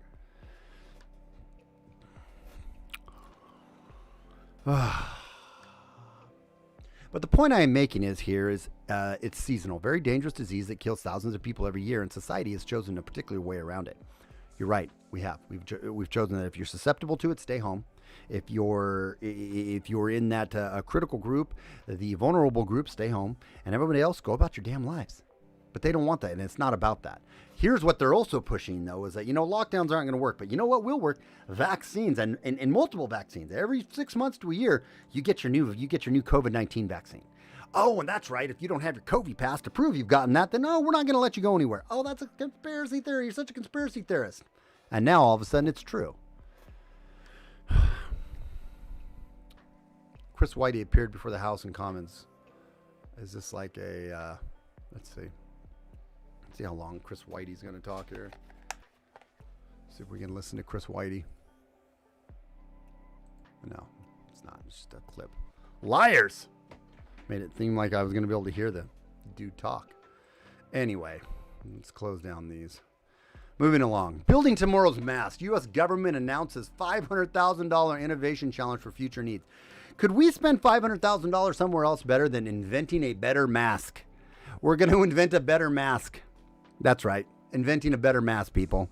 But the point I am making is it's seasonal, very dangerous disease that kills thousands of people every year, and society has chosen a particular way around it. You're right, we have. We've chosen that if you're susceptible to it, stay home. If you're in that critical group, the vulnerable group, stay home, and everybody else, go about your damn lives. But they don't want that, and it's not about that. Here's what they're also pushing, though, is that, lockdowns aren't going to work. But you know what will work? Vaccines and multiple vaccines. Every 6 months to a year, you get your new COVID-19 vaccine. Oh, and that's right. If you don't have your COVID pass to prove you've gotten that, then no, we're not going to let you go anywhere. Oh, that's a conspiracy theory. You're such a conspiracy theorist. And now, all of a sudden, it's true. Chris Whitey appeared before the House and Commons. Is this like a, let's see. See how long Chris Whitey's going to talk here. See if we can listen to Chris Whitey. No, it's not. It's just a clip. Liars! Made it seem like I was going to be able to hear the dude talk. Anyway, let's close down these. Moving along. Building tomorrow's mask. U.S. government announces $500,000 innovation challenge for future needs. Could we spend $500,000 somewhere else better than inventing a better mask? We're going to invent a better mask. That's right. Inventing a better mask, people.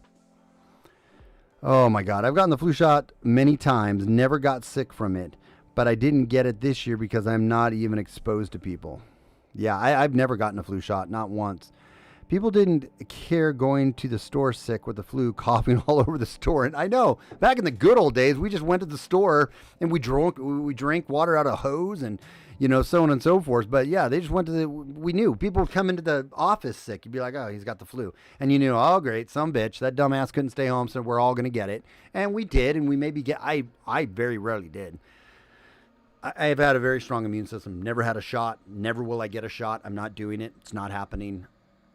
Oh my God. I've gotten the flu shot many times, never got sick from it, but I didn't get it this year because I'm not even exposed to people. Yeah, I've never gotten a flu shot, not once. People didn't care going to the store sick with the flu, coughing all over the store. And I know, back in the good old days, we just went to the store and we drank water out of a hose and, so on and so forth. But yeah, they just went to we knew people would come into the office sick. You'd be like, oh, he's got the flu. And you knew, oh, great, some bitch, that dumbass couldn't stay home, so we're all going to get it. And we did, and we maybe I very rarely did. I have had a very strong immune system. Never had a shot. Never will I get a shot. I'm not doing it. It's not happening.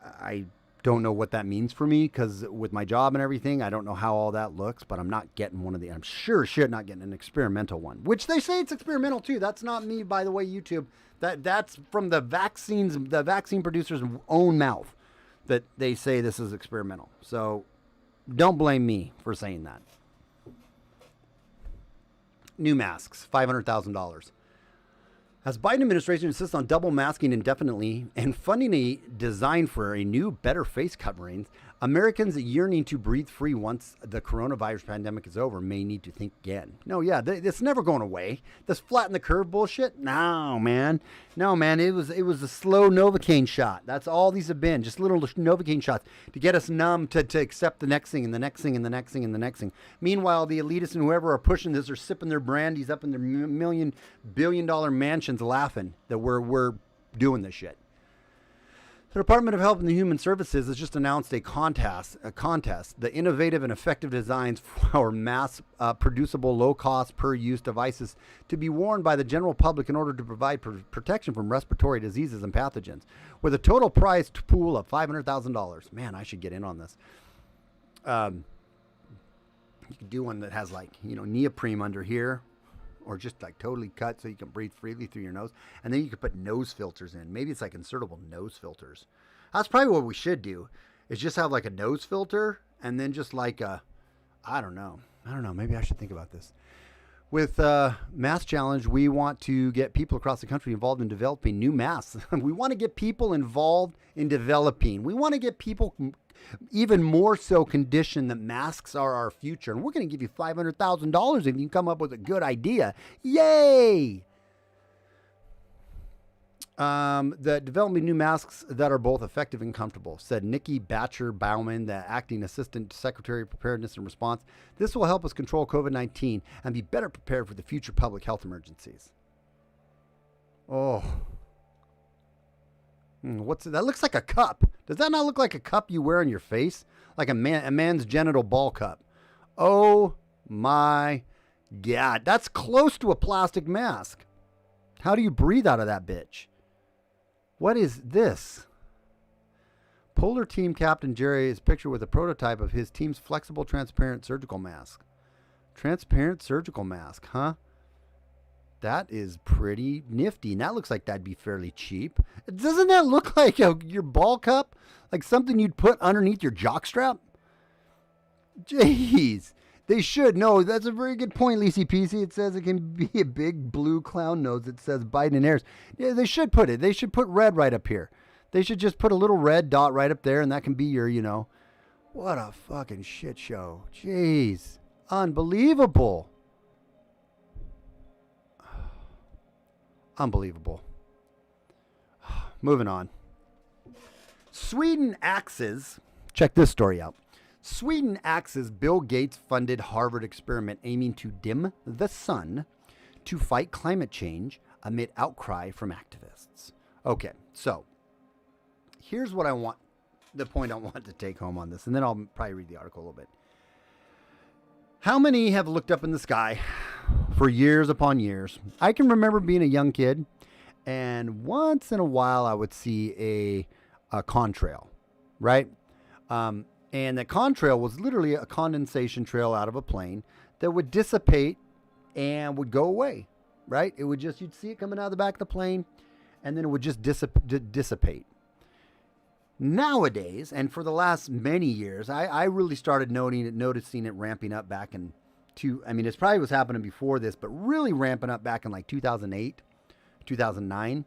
I don't know what that means for me because with my job and everything, I don't know how all that looks, but I'm not getting one of the, I'm sure shit not getting an experimental one, which they say it's experimental too. That's not me, by the way, YouTube. That's from the vaccine producers' own mouth that they say this is experimental. So don't blame me for saying that. New masks, $500,000. As Biden administration insists on double masking indefinitely and funding a design for a new, better face coverings, Americans yearning to breathe free once the coronavirus pandemic is over may need to think again. No, yeah, it's never going away. This flatten the curve bullshit? No, man. It was a slow Novocaine shot. That's all these have been, just little Novocaine shots to get us numb to accept the next thing and the next thing and the next thing and the next thing. Meanwhile, the elitists and whoever are pushing this are sipping their brandies up in their billion-dollar mansions laughing that we're doing this shit. The Department of Health and Human Services has just announced a contest, the innovative and effective designs for mass producible, low-cost, per-use devices to be worn by the general public in order to provide protection from respiratory diseases and pathogens, with a total prize pool of $500,000. Man, I should get in on this. You could do one that has neoprene under here, or just like totally cut so you can breathe freely through your nose. And then you could put nose filters in. Maybe it's like insertable nose filters. That's probably what we should do, is just have like a nose filter and then just like I don't know. Maybe I should think about this. With Mask Challenge, we want to get people across the country involved in developing new masks. We want to get people involved in developing. We want to get people even more so conditioned that masks are our future. And we're going to give you $500,000 if you can come up with a good idea. Yay! The developing new masks that are both effective and comfortable, said Nikki Batcher-Bauman, the acting assistant secretary of preparedness and response. This will help us control COVID-19 and be better prepared for the future public health emergencies. Oh. What's that? Looks like a cup. Does that not look like a cup you wear on your face? Like a man's genital ball cup. Oh my God. That's close to a plastic mask. How do you breathe out of that bitch? What is this? Polar Team Captain Jerry is pictured with a prototype of his team's flexible, transparent surgical mask. Transparent surgical mask, huh? That is pretty nifty. And that looks like that'd be fairly cheap. Doesn't that look like your ball cup? Like something you'd put underneath your jockstrap? Jeez. They should. No, that's a very good point, Lacey Peasy. It says it can be a big blue clown nose that says Biden and Harris. Yeah, they should put it. They should put red right up here. They should just put a little red dot right up there, and that can be your, what a fucking shit show. Jeez. Unbelievable. Unbelievable. Moving on. Sweden axes. Check this story out. Sweden axes Bill Gates funded Harvard experiment aiming to dim the sun to fight climate change amid outcry from activists. Okay, so here's what the point I want to take home on this, and then I'll probably read the article a little bit. How many have looked up in the sky for years upon years? I can remember being a young kid, and once in a while I would see a contrail, right? And the contrail was literally a condensation trail out of a plane that would dissipate and would go away, right? It would just, you'd see it coming out of the back of the plane, and then it would just dissipate. Nowadays, and for the last many years, I really started noticing it ramping up back in it probably was happening before this, but really ramping up back in like 2008, 2009.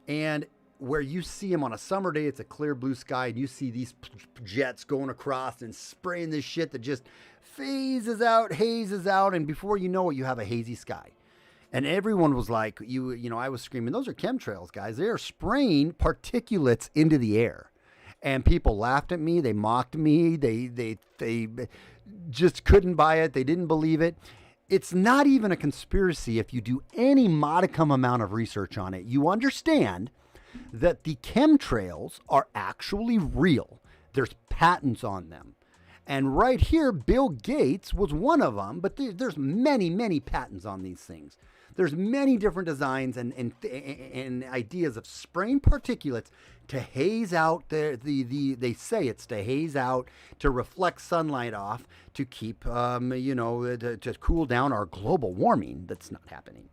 And where you see them on a summer day, it's a clear blue sky, and you see these jets going across and spraying this shit that just hazes out, and before you know it, you have a hazy sky. And everyone was like, I was screaming, those are chemtrails, guys. They are spraying particulates into the air. And people laughed at me, they mocked me, they just couldn't buy it, they didn't believe it. It's not even a conspiracy if you do any modicum amount of research on it. You understand that the chemtrails are actually real. There's patents on them. And right here, Bill Gates was one of them, but there's many, many patents on these things. There's many different designs and ideas of spraying particulates to haze out they say it's to haze out, to reflect sunlight off, to keep, to cool down our global warming that's not happening.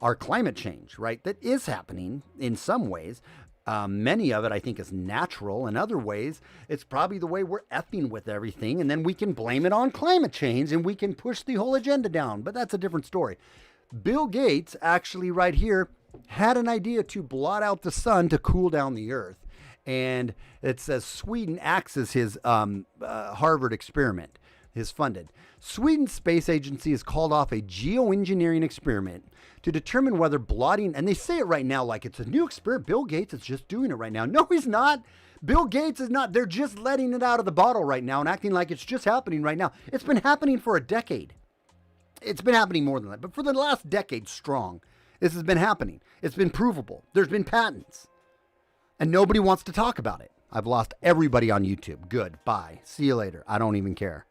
Our climate change, right, that is happening in some ways. Many of it, I think, is natural. In other ways, it's probably the way we're effing with everything, and then we can blame it on climate change, and we can push the whole agenda down. But that's a different story. Bill Gates, actually right here, had an idea to blot out the sun to cool down the earth. And it says Sweden axes his Harvard experiment, his funded. Sweden's space agency has called off a geoengineering experiment to determine whether blotting, and they say it right now like it's a new experiment. Bill Gates is just doing it right now. No, he's not. Bill Gates is not. They're just letting it out of the bottle right now and acting like it's just happening right now. It's been happening for a decade. It's been happening more than that. But for the last decade strong, this has been happening. It's been provable. There's been patents. And nobody wants to talk about it. I've lost everybody on YouTube. Good. Bye. See you later. I don't even care.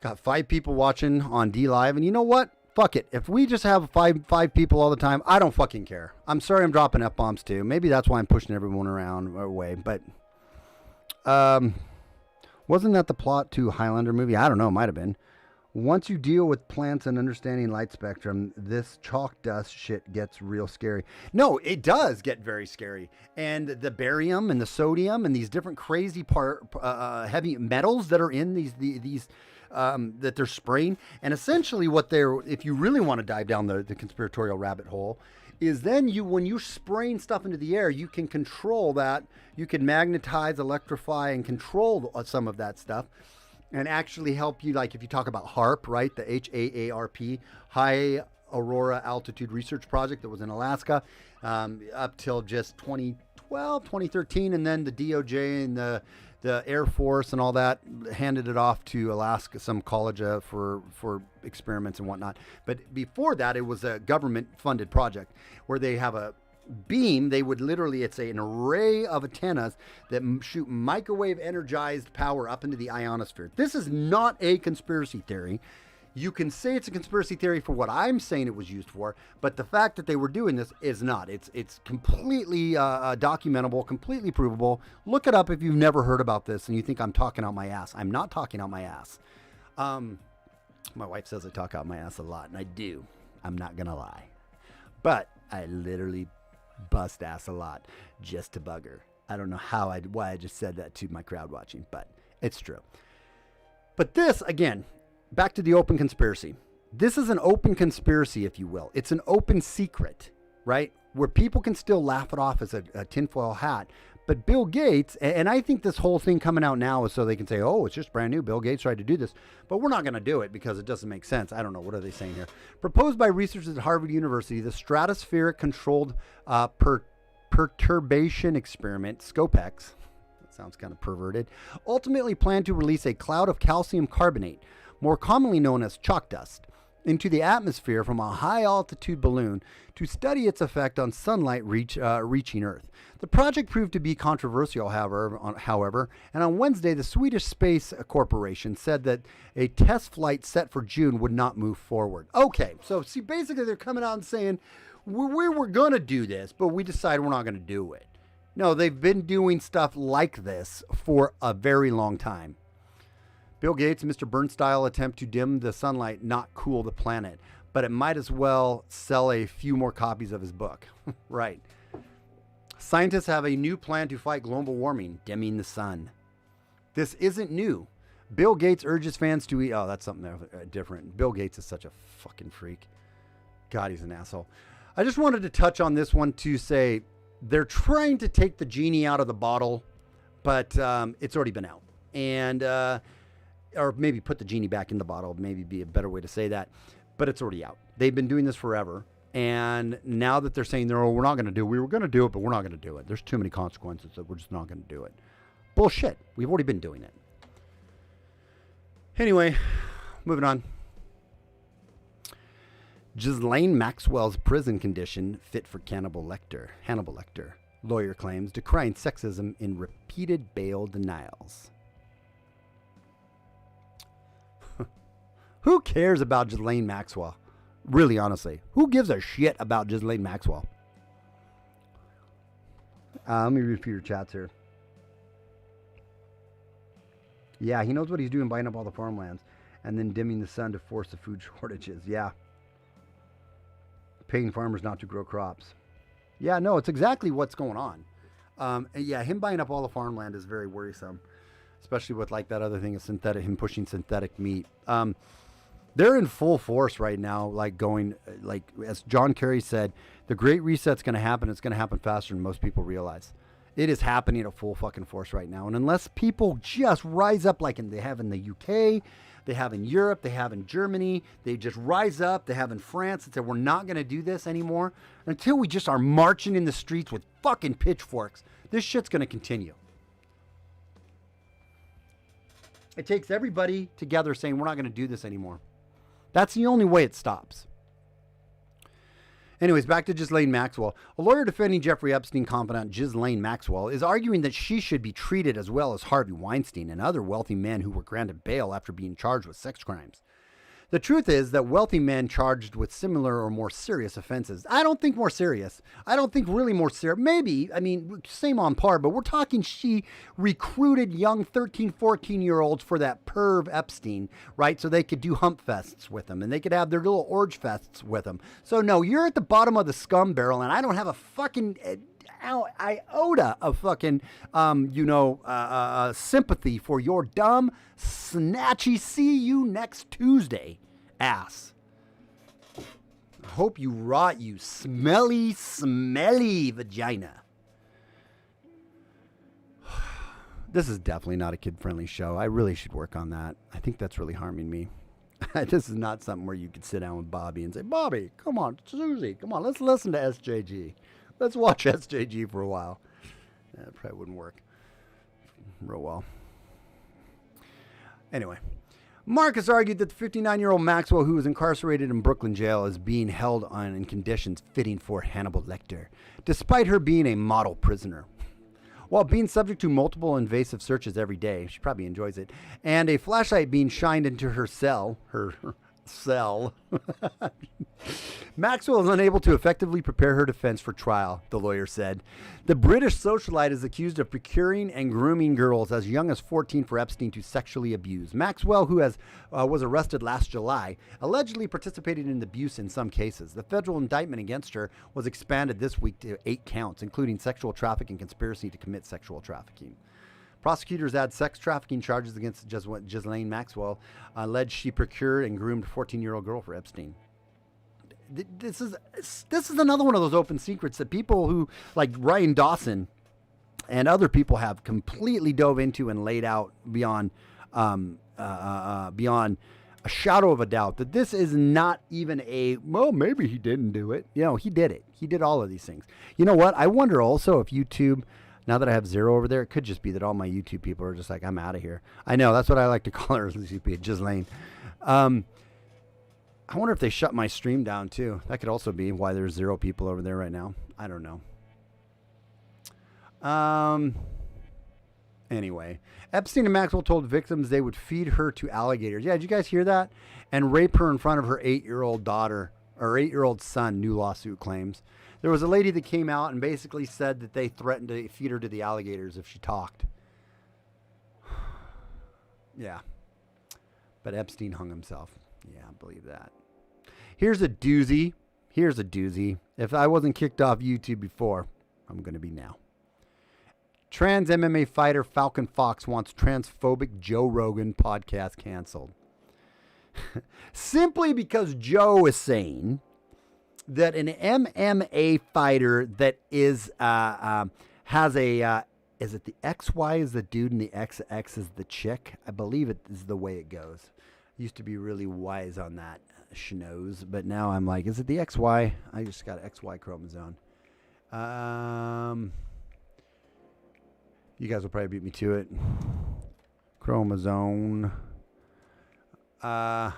Got 5 people watching on D Live. And you know what? Fuck it. If we just have five people all the time, I don't fucking care. I'm sorry I'm dropping F-bombs too. Maybe that's why I'm pushing everyone around away. But wasn't that the plot to Highlander movie? I don't know. It might have been. Once you deal with plants and understanding light spectrum, this chalk dust shit gets real scary. No, it does get very scary. And the barium and the sodium and these different crazy heavy metals that are in these that they're spraying. And essentially what if you really want to dive down the conspiratorial rabbit hole, is then when you're spraying stuff into the air, you can control that. You can magnetize, electrify, and control some of that stuff. And actually help you, like if you talk about HAARP, right? The HAARP, High Aurora Altitude Research Project that was in Alaska up till just 2012, 2013. And then the DOJ and the Air Force and all that handed it off to Alaska, some college for experiments and whatnot. But before that, it was a government-funded project where they have a beam. They would literally, it's an array of antennas that shoot microwave energized power up into the ionosphere. This is not a conspiracy theory. You can say it's a conspiracy theory for what I'm saying it was used for, but the fact that they were doing this is not. It's completely documentable, completely provable. Look it up if you've never heard about this and you think I'm talking out my ass. I'm not talking out my ass. My wife says I talk out my ass a lot, and I do. I'm not gonna lie, but I literally bust ass a lot just to bug her. I don't know why I just said that to my crowd watching, but it's true. But this, again, back to the open conspiracy. This is an open conspiracy, if you will. It's an open secret, right? Where people can still laugh it off as a tinfoil hat. But Bill Gates, and I think this whole thing coming out now is so they can say, oh, it's just brand new. Bill Gates tried to do this. But we're not going to do it because it doesn't make sense. I don't know. What are they saying here? Proposed by researchers at Harvard University, the stratospheric controlled perturbation experiment, SCOPEX, that sounds kind of perverted, ultimately planned to release a cloud of calcium carbonate, more commonly known as chalk dust, into the atmosphere from a high-altitude balloon to study its effect on sunlight reaching Earth. The project proved to be controversial, however, and on Wednesday, the Swedish Space Corporation said that a test flight set for June would not move forward. Okay, so see, basically they're coming out and saying, we were going to do this, but we decided we're not going to do it. No, they've been doing stuff like this for a very long time. Bill Gates and Mr. Bernstyle attempt to dim the sunlight, not cool the planet. But it might as well sell a few more copies of his book. Right. Scientists have a new plan to fight global warming, dimming the sun. This isn't new. Bill Gates urges fans to eat... Oh, that's something different. Bill Gates is such a fucking freak. God, he's an asshole. I just wanted to touch on this one to say they're trying to take the genie out of the bottle, but it's already been out. And... or maybe put the genie back in the bottle, maybe be a better way to say that, but it's already out. They've been doing this forever, and now that they're saying we were going to do it, but we're not going to do it. There's too many consequences that we're just not going to do it. Bullshit. We've already been doing it. Anyway, moving on. Ghislaine Maxwell's prison condition fit for Hannibal Lecter. Lawyer claims decrying sexism in repeated bail denials. Who cares about Ghislaine Maxwell? Really, honestly. Who gives a shit about Ghislaine Maxwell? Let me read a few your chats here. Yeah, he knows what he's doing, buying up all the farmlands and then dimming the sun to force the food shortages. Yeah. Paying farmers not to grow crops. Yeah, no, it's exactly what's going on. Yeah, him buying up all the farmland is very worrisome, especially with like that other thing of him pushing synthetic meat. They're in full force right now, like going, like as John Kerry said, the Great Reset's going to happen. It's going to happen faster than most people realize. It is happening at full fucking force right now. And unless people just rise up like they have in the UK, they have in Europe, they have in Germany, they just rise up, they have in France and say, we're not going to do this anymore until we just are marching in the streets with fucking pitchforks. This shit's going to continue. It takes everybody together saying, we're not going to do this anymore. That's the only way it stops. Anyways, back to Ghislaine Maxwell. A lawyer defending Jeffrey Epstein confidant Ghislaine Maxwell is arguing that she should be treated as well as Harvey Weinstein and other wealthy men who were granted bail after being charged with sex crimes. The truth is that wealthy men charged with similar or more serious offenses. I don't think more serious. I don't think really more serious. Maybe, I mean, same on par, but we're talking she recruited young 13, 14-year-olds for that perv Epstein, right? So they could do hump fests with them and they could have their little orge fests with them. So no, you're at the bottom of the scum barrel and I don't have a fucking iota of fucking, sympathy for your dumb, snatchy, see you next Tuesday ass. I hope you rot, you smelly, smelly vagina. This is definitely not a kid-friendly show. I really should work on that. I think that's really harming me. This is not something where you could sit down with Bobby and say, Bobby, come on, Susie, come on, let's listen to SJG. Let's watch SJG for a while. That probably wouldn't work real well. Anyway, Marcus argued that the 59-year-old Maxwell, who was incarcerated in Brooklyn jail, is being held on in conditions fitting for Hannibal Lecter, despite her being a model prisoner. While being subject to multiple invasive searches every day, she probably enjoys it, and a flashlight being shined into her cell, Maxwell is unable to effectively prepare her defense for trial, the lawyer said. The British socialite is accused of procuring and grooming girls as young as 14 for Epstein to sexually abuse. Maxwell, who was arrested last July, allegedly participated in abuse in some cases. The federal indictment against her was expanded this week to 8 counts, including sexual trafficking and conspiracy to commit sexual trafficking. Prosecutors add sex trafficking charges against Ghislaine Maxwell, alleged she procured and groomed a 14-year-old girl for Epstein. This is another one of those open secrets that people who, like Ryan Dawson and other people, have completely dove into and laid out beyond a shadow of a doubt that this is not even well, maybe he didn't do it. You know, he did it. He did all of these things. You know what? I wonder also if YouTube, now that I have zero over there, it could just be that all my YouTube people are just like, I'm out of here. I know, that's what I like to call her, Ghislaine. I wonder if they shut my stream down too. That could also be why there's 0 people over there right now. I don't know. Anyway, Epstein and Maxwell told victims they would feed her to alligators. Yeah, did you guys hear that? And rape her in front of her 8-year-old daughter, or 8-year-old son, new lawsuit claims. There was a lady that came out and basically said that they threatened to feed her to the alligators if she talked. Yeah. But Epstein hung himself. Yeah, I believe that. Here's a doozy. If I wasn't kicked off YouTube before, I'm going to be now. Trans MMA fighter Falcon Fox wants transphobic Joe Rogan podcast canceled. Simply because Joe is saying that an MMA fighter that is has a is it the XY is the dude and the XX is the chick? I believe it is the way it goes. Used to be really wise on that schnoz, but now I'm like, is it the XY? I just got XY chromosome. You guys will probably beat me to it. Chromosome. Yeah,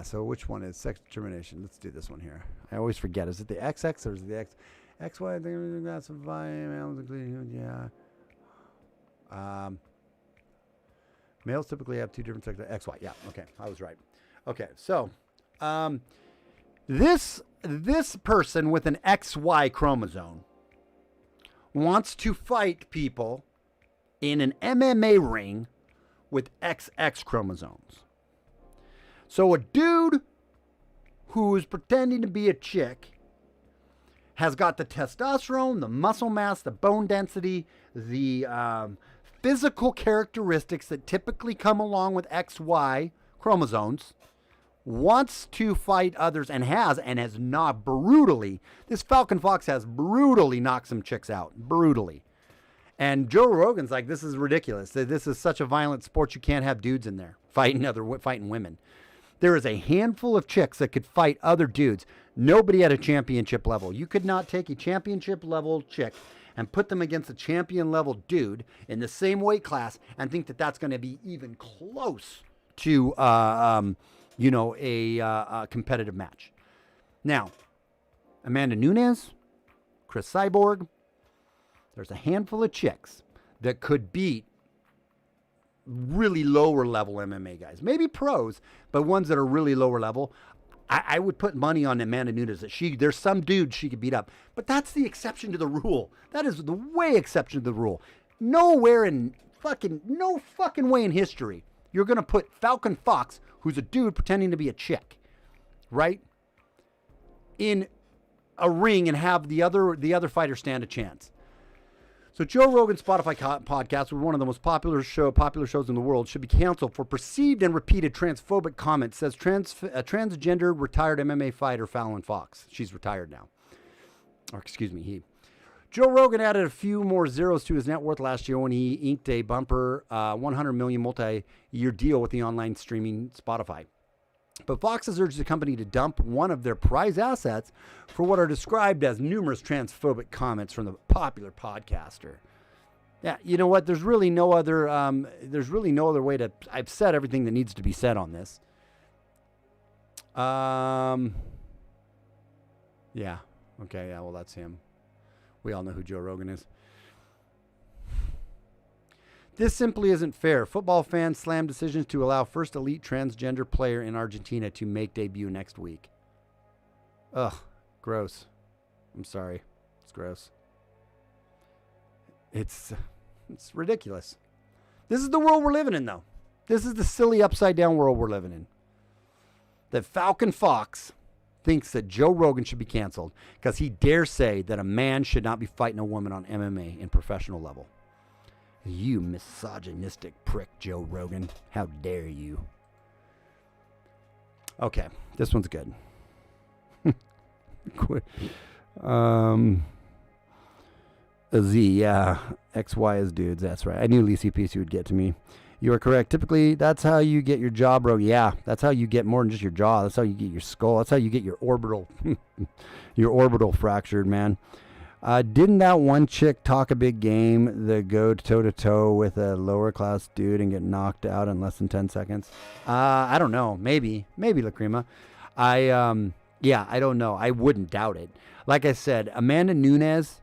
so which one is sex determination? Let's do this one here. I always forget. Is it the XX or is it the X? XY, I think that's a males including, yeah. Males typically have two different sexes. XY. Yeah. Okay. I was right. Okay. So, this person with an XY chromosome wants to fight people in an MMA ring with XX chromosomes. So a dude who is pretending to be a chick has got the testosterone, the muscle mass, the bone density, the physical characteristics that typically come along with XY chromosomes, wants to fight others and has not brutally. This Falcon Fox has brutally knocked some chicks out. Brutally. And Joe Rogan's like, this is ridiculous. This is such a violent sport. You can't have dudes in there fighting women. There is a handful of chicks that could fight other dudes. Nobody at a championship level. You could not take a championship level chick and put them against a champion level dude in the same weight class and think that that's going to be even close to, a competitive match. Now, Amanda Nunes, Chris Cyborg, there's a handful of chicks that could beat really lower level MMA guys. Maybe pros, but ones that are really lower level. I would put money on Amanda Nunes that there's some dude she could beat up. But that's the exception to the rule. That is the way exception to the rule. No fucking way in history you're going to put Falcon Fox, who's a dude pretending to be a chick, right, in a ring and have the other fighter stand a chance. So Joe Rogan's Spotify podcast, one of the most popular shows in the world, should be canceled for perceived and repeated transphobic comments, says transgender retired MMA fighter Fallon Fox. She's retired now. Or excuse me, he. Joe Rogan added a few more zeros to his net worth last year when he inked a bumper $100 million multi-year deal with the online streaming Spotify. But Fox has urged the company to dump one of their prized assets for what are described as numerous transphobic comments from the popular podcaster. Yeah, you know what? There's really no other way to. I've said everything that needs to be said on this. Yeah. Okay. Yeah. Well, that's him. We all know who Joe Rogan is. This simply isn't fair. Football fans slam decisions to allow first elite transgender player in Argentina to make debut next week. Ugh, gross. I'm sorry. It's gross. It's ridiculous. This is the world we're living in, though. This is the silly upside down world we're living in. That Falcon Fox thinks that Joe Rogan should be canceled because he dares say that a man should not be fighting a woman on MMA in professional level. You misogynistic prick, Joe Rogan. How dare you? Okay, this one's good. Z, yeah. XY is dudes, that's right. I knew Lisi PC would get to me. You are correct. Typically, that's how you get your jaw broke. Yeah, that's how you get more than just your jaw. That's how you get your skull. That's how you get your orbital fractured, man. Didn't that one chick talk a big game that go toe-to-toe with a lower-class dude and get knocked out in less than 10 seconds? I don't know. Maybe Lacrima. I don't know. I wouldn't doubt it. Like I said, Amanda Nunes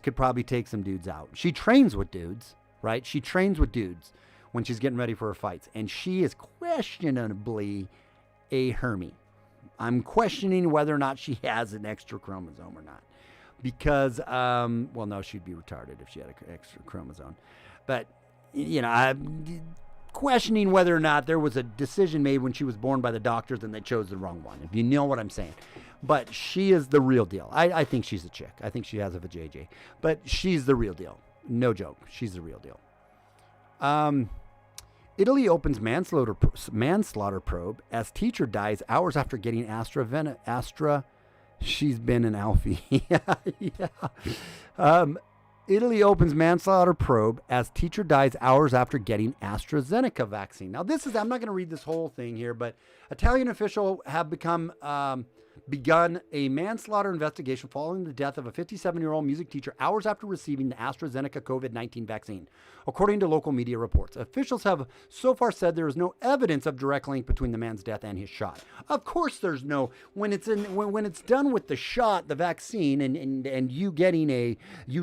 could probably take some dudes out. She trains with dudes, right? She trains with dudes when she's getting ready for her fights. And she is questionably a Hermie. I'm questioning whether or not she has an extra chromosome or not. Because, no, she'd be retarded if she had an extra chromosome. But, I'm questioning whether or not there was a decision made when she was born by the doctors and they chose the wrong one, if you know what I'm saying. But she is the real deal. I think she's a chick. I think she has a vajayjay. But she's the real deal. No joke. She's the real deal. Italy opens manslaughter probe as teacher dies hours after getting Astra. She's been an Alfie. Yeah. Italy opens manslaughter probe as teacher dies hours after getting AstraZeneca vaccine. Now, I'm not going to read this whole thing here, but Italian officials have begun a manslaughter investigation following the death of a 57-year-old music teacher hours after receiving the AstraZeneca COVID-19 vaccine, according to local media reports. Officials have so far said there is no evidence of direct link between the man's death and his shot. Of course there's no. When it's done with the shot, the vaccine, and you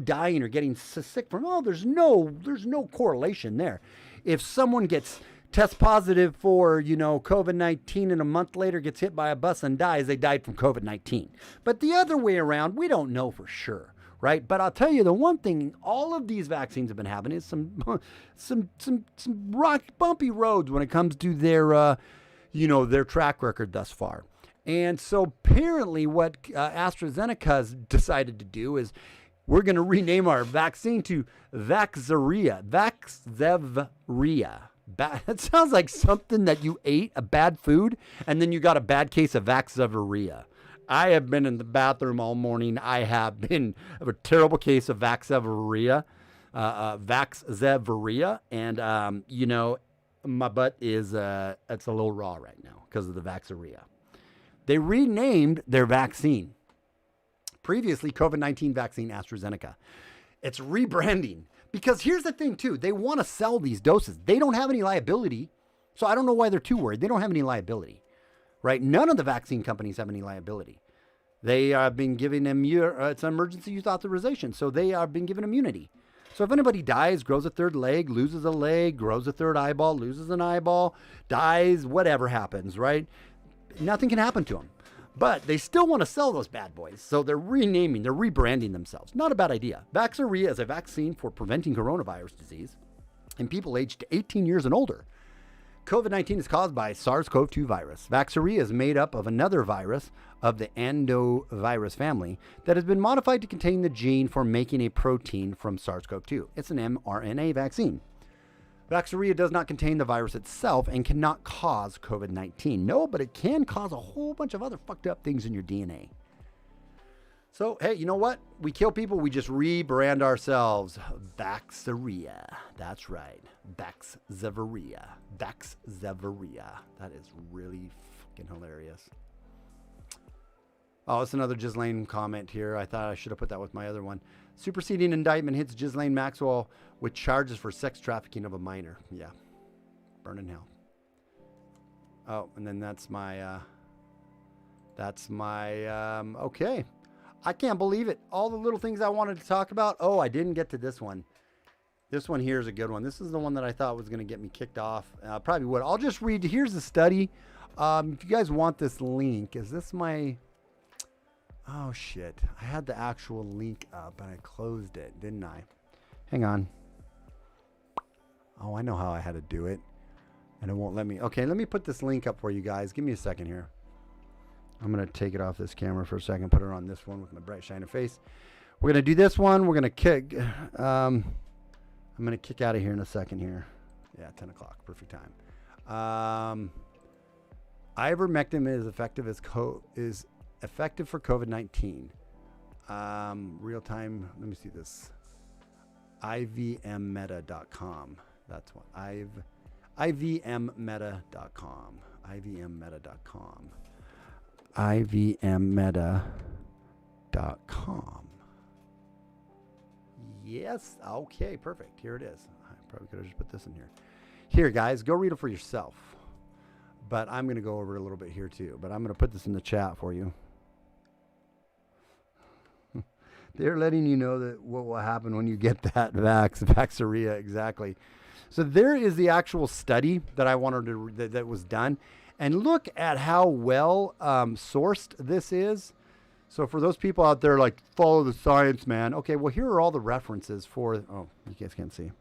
dying or getting sick from, there's no correlation there. if someone tests positive for, COVID-19 and a month later gets hit by a bus and dies, they died from COVID-19. But the other way around, we don't know for sure, right? But I'll tell you the one thing all of these vaccines have been having is some bumpy roads when it comes to their track record thus far. And so apparently what AstraZeneca's decided to do is we're going to rename our vaccine to Vaxzevria. That sounds like something that you ate, a bad food, and then you got a bad case of Vaxzevria. I have been in the bathroom all morning. I have been of a terrible case of Vaxzevria, and my butt is it's a little raw right now because of the Vaxzevria. They renamed their vaccine. Previously, COVID-19 vaccine AstraZeneca. It's rebranding. Because here's the thing, too. They want to sell these doses. They don't have any liability. So I don't know why they're too worried. They don't have any liability, right? None of the vaccine companies have any liability. They have been given it's an emergency use authorization. So they have been given immunity. So if anybody dies, grows a third leg, loses a leg, grows a third eyeball, loses an eyeball, dies, whatever happens, right? Nothing can happen to them. But they still want to sell those bad boys. So they're rebranding themselves. Not a bad idea. Vaxzevria is a vaccine for preventing coronavirus disease in people aged 18 years and older. COVID-19 is caused by SARS-CoV-2 virus. Vaxzevria is made up of another virus of the endovirus family that has been modified to contain the gene for making a protein from SARS-CoV-2. It's an mRNA vaccine. Vaxzevria does not contain the virus itself and cannot cause COVID-19. No, but it can cause a whole bunch of other fucked up things in your DNA. So, hey, you know what? We kill people, we just rebrand ourselves. Vaxzevria. That's right. Vaxzevria. That is really fucking hilarious. Oh, it's another Ghislaine comment here. I thought I should have put that with my other one. Superseding indictment hits Ghislaine Maxwell with charges for sex trafficking of a minor. Yeah. Burn in hell. Oh, and then that's my, okay. I can't believe it. All the little things I wanted to talk about. Oh, I didn't get to this one. This one here is a good one. This is the one that I thought was going to get me kicked off. Probably would. I'll just read. Here's the study. If you guys want this link, is this my... Oh, shit. I had the actual link up and I closed it, didn't I? Hang on. Oh, I know how I had to do it. And it won't let me. Okay, let me put this link up for you guys. Give me a second here. I'm going to take it off this camera for a second, put it on this one with my bright shining face. We're going to do this one. We're going to kick. I'm going to kick out of here in a second here. Yeah, 10 o'clock. Perfect time. Ivermectin is effective for COVID-19. Real time. Let me see this. IVMmeta.com. That's what. IVMmeta.com. IVMmeta.com. IVMmeta.com. Yes. Okay, perfect. Here it is. I probably could have just put this in here. Here, guys, go read it for yourself. But I'm going to go over a little bit here too. But I'm going to put this in the chat for you. They're letting you know that what will happen when you get that Vaxzevria, exactly. So there is the actual study that I wanted to that was done, and look at how well sourced this is. So for those people out there like follow the science, man. Okay, well here are all the references for. Oh, you guys can't see.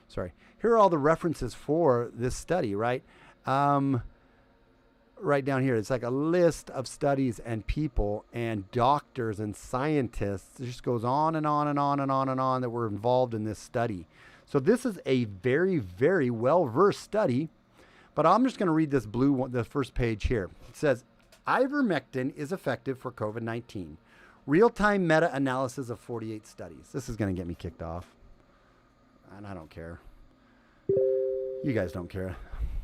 Sorry. Here are all the references for this study, right? Right down here, it's like a list of studies and people and doctors and scientists. It just goes on and on and on and on and on that were involved in this study. So this is a very, very well-versed study, but I'm just going to read this blue one, the first page here. It says, ivermectin is effective for COVID-19. Real-time meta-analysis of 48 studies. This is going to get me kicked off, and I don't care. You guys don't care,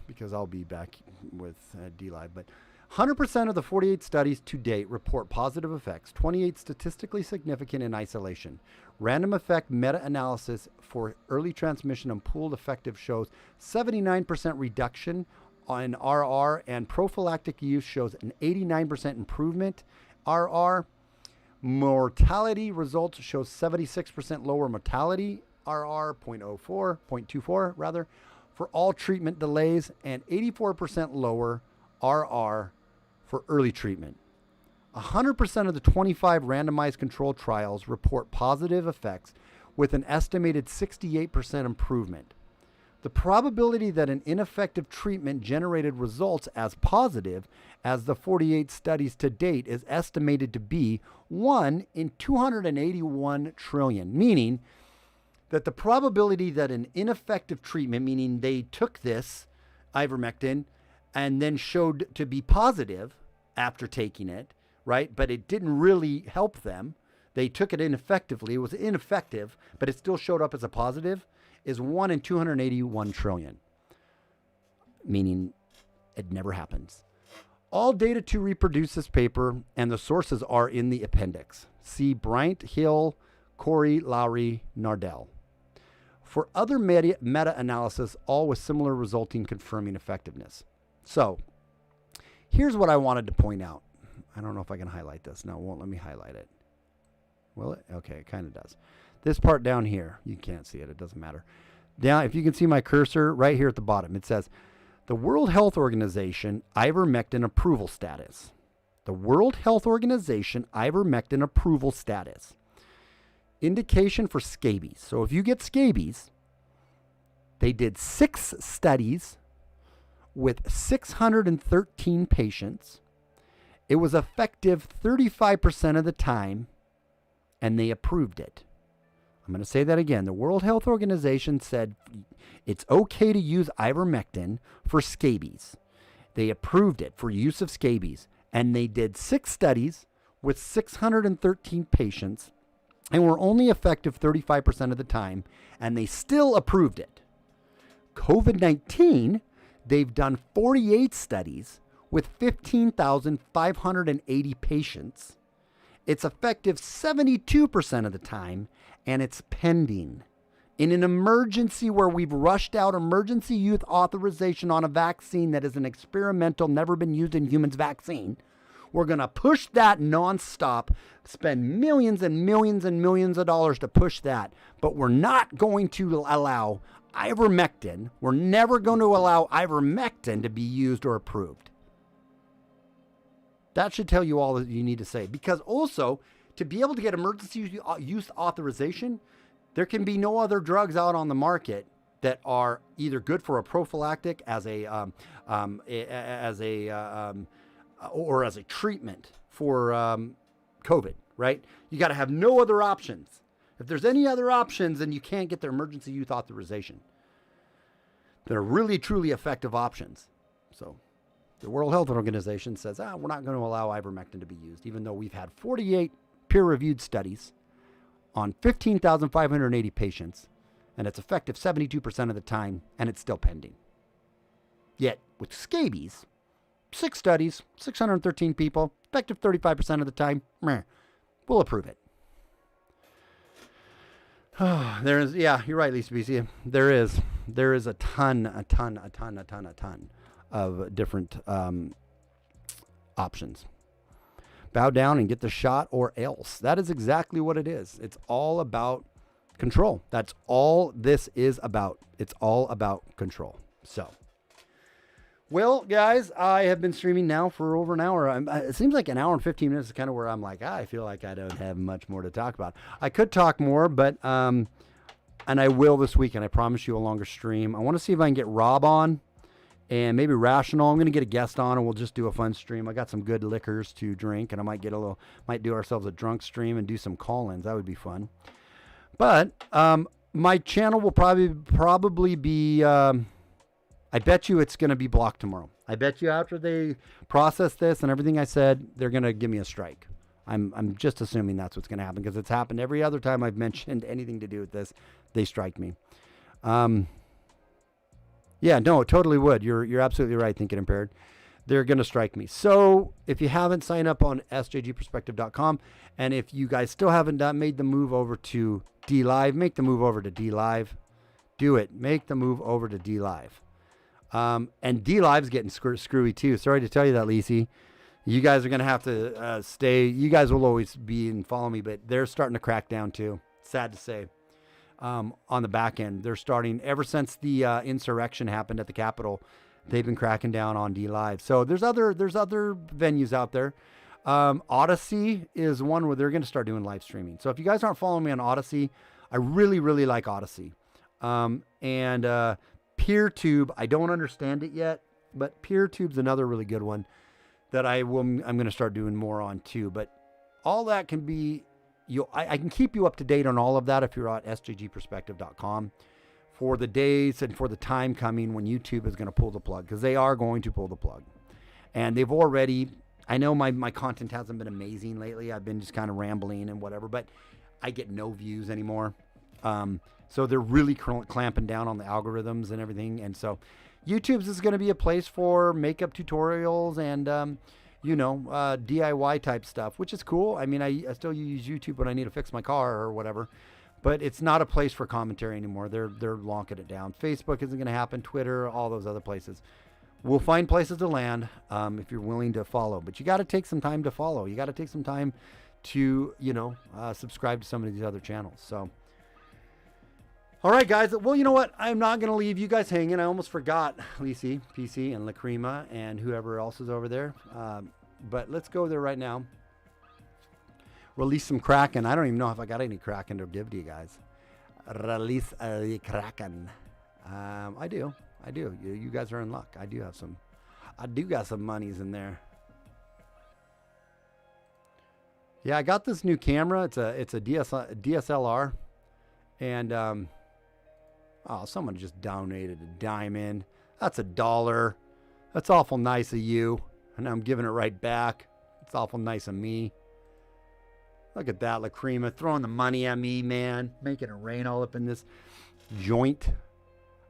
because I'll be back with D-Live. But 100% of the 48 studies to date report positive effects, 28 statistically significant in isolation. Random effect meta-analysis for early transmission and pooled effective shows 79% reduction on RR, and prophylactic use shows an 89% improvement. RR mortality results shows 76% lower mortality RR 0.04, 0.24 rather, for all treatment delays, and 84% lower RR for early treatment. 100% of the 25 randomized controlled trials report positive effects with an estimated 68% improvement. The probability that an ineffective treatment generated results as positive as the 48 studies to date is estimated to be 1 in 281 trillion, meaning that the probability that an ineffective treatment, meaning they took this ivermectin and then showed to be positive after taking it, right? But it didn't really help them. They took it ineffectively. It was ineffective, but it still showed up as a positive, is 1 in 281 trillion, meaning it never happens. All data to reproduce this paper and the sources are in the appendix. See Bryant, Hill, Corey, Lowry, Nardell. For other meta-analysis, all with similar resulting confirming effectiveness. So here's what I wanted to point out. I don't know if I can highlight this. No, it won't let me highlight it. Will it? Okay, it kind of does. This part down here, you can't see it. It doesn't matter. Down, if you can see my cursor right here at the bottom, it says the World Health Organization ivermectin approval status. The World Health Organization ivermectin approval status. Indication for scabies. So if you get scabies, they did 6 studies with 613 patients. It was effective 35% of the time, and they approved it. I'm going to say that again. The World Health Organization said it's okay to use ivermectin for scabies. They approved it for use of scabies, and they did 6 studies with 613 patients, and were only effective 35% of the time, and they still approved it. COVID-19, they've done 48 studies with 15,580 patients. It's effective 72% of the time, and it's pending. In an emergency where we've rushed out emergency use authorization on a vaccine that is an experimental, never been used in humans vaccine, we're going to push that nonstop, spend millions and millions and millions of dollars to push that, but we're not going to allow ivermectin. We're never going to allow ivermectin to be used or approved. That should tell you all that you need to say. Because also, to be able to get emergency use authorization, there can be no other drugs out on the market that are either good for a prophylactic or as a treatment for COVID, right? You got to have no other options. If there's any other options, then you can't get their emergency use authorization. They're really, truly effective options. So the World Health Organization says, we're not going to allow ivermectin to be used, even though we've had 48 peer-reviewed studies on 15,580 patients, and it's effective 72% of the time, and it's still pending. Yet, with scabies, 6 studies, 613 people, effective 35% of the time, we'll approve it. There is, yeah, you're right, Lisa BC. There is a ton of different options. Bow down and get the shot or else. That is exactly what it is. It's all about control. That's all this is about. It's all about control. So, well, guys, I have been streaming now for over an hour. It seems like an hour and 15 minutes is kind of where I'm like, I feel like I don't have much more to talk about. I could talk more, but, and I will this weekend. I promise you a longer stream. I want to see if I can get Rob on and maybe Rational. I'm going to get a guest on and we'll just do a fun stream. I got some good liquors to drink and I might do ourselves a drunk stream and do some call-ins. That would be fun. But, my channel will probably be, I bet you it's going to be blocked tomorrow. I bet you after they process this and everything I said, they're going to give me a strike. I'm just assuming that's what's going to happen because it's happened every other time I've mentioned anything to do with this. They strike me. Yeah, no, it totally would. You're absolutely right, Thinking Impaired. They're going to strike me. So if you haven't signed up on sjgperspective.com, and if you guys still haven't made the move over to DLive, make the move over to DLive. Do it. Make the move over to DLive. And DLive's getting screwy too. Sorry to tell you that, Lisi. You guys are going to have to stay. You guys will always be and follow me, but they're starting to crack down too. Sad to say. on the back end. They're starting ever since the insurrection happened at the Capitol. They've been cracking down on DLive. So there's other venues out there. Odyssey is one where they're going to start doing live streaming. So if you guys aren't following me on Odyssey, I really, really like Odyssey. And PeerTube, I don't understand it yet, but PeerTube's another really good one that I'm going to start doing more on too. But all that can be, I can keep you up to date on all of that if you're at sjgperspective.com for the days and for the time coming when YouTube is going to pull the plug, because they are going to pull the plug. And they've already, I know my content hasn't been amazing lately. I've been just kind of rambling and whatever, but I get no views anymore. So they're really clamping down on the algorithms and everything. And so YouTube's is going to be a place for makeup tutorials and, DIY type stuff, which is cool. I mean, I still use YouTube when I need to fix my car or whatever, but it's not a place for commentary anymore. They're locking it down. Facebook isn't going to happen. Twitter, all those other places. We'll find places to land if you're willing to follow, but you got to take some time to follow. You got to take some time to, subscribe to some of these other channels. So, all right, guys. Well, you know what? I'm not going to leave you guys hanging. I almost forgot Lisi, PC, and Lacrima, and whoever else is over there. But let's go there right now. Release some Kraken. I don't even know if I got any Kraken to give to you guys. Release the Kraken. I do. You guys are in luck. I do got some monies in there. Yeah, I got this new camera. It's a DSLR, and someone just donated a diamond. That's $1. That's awful nice of you, and I'm giving it right back. It's awful nice of me. Look at that, Lacrima throwing the money at me, man, making it rain all up in this joint.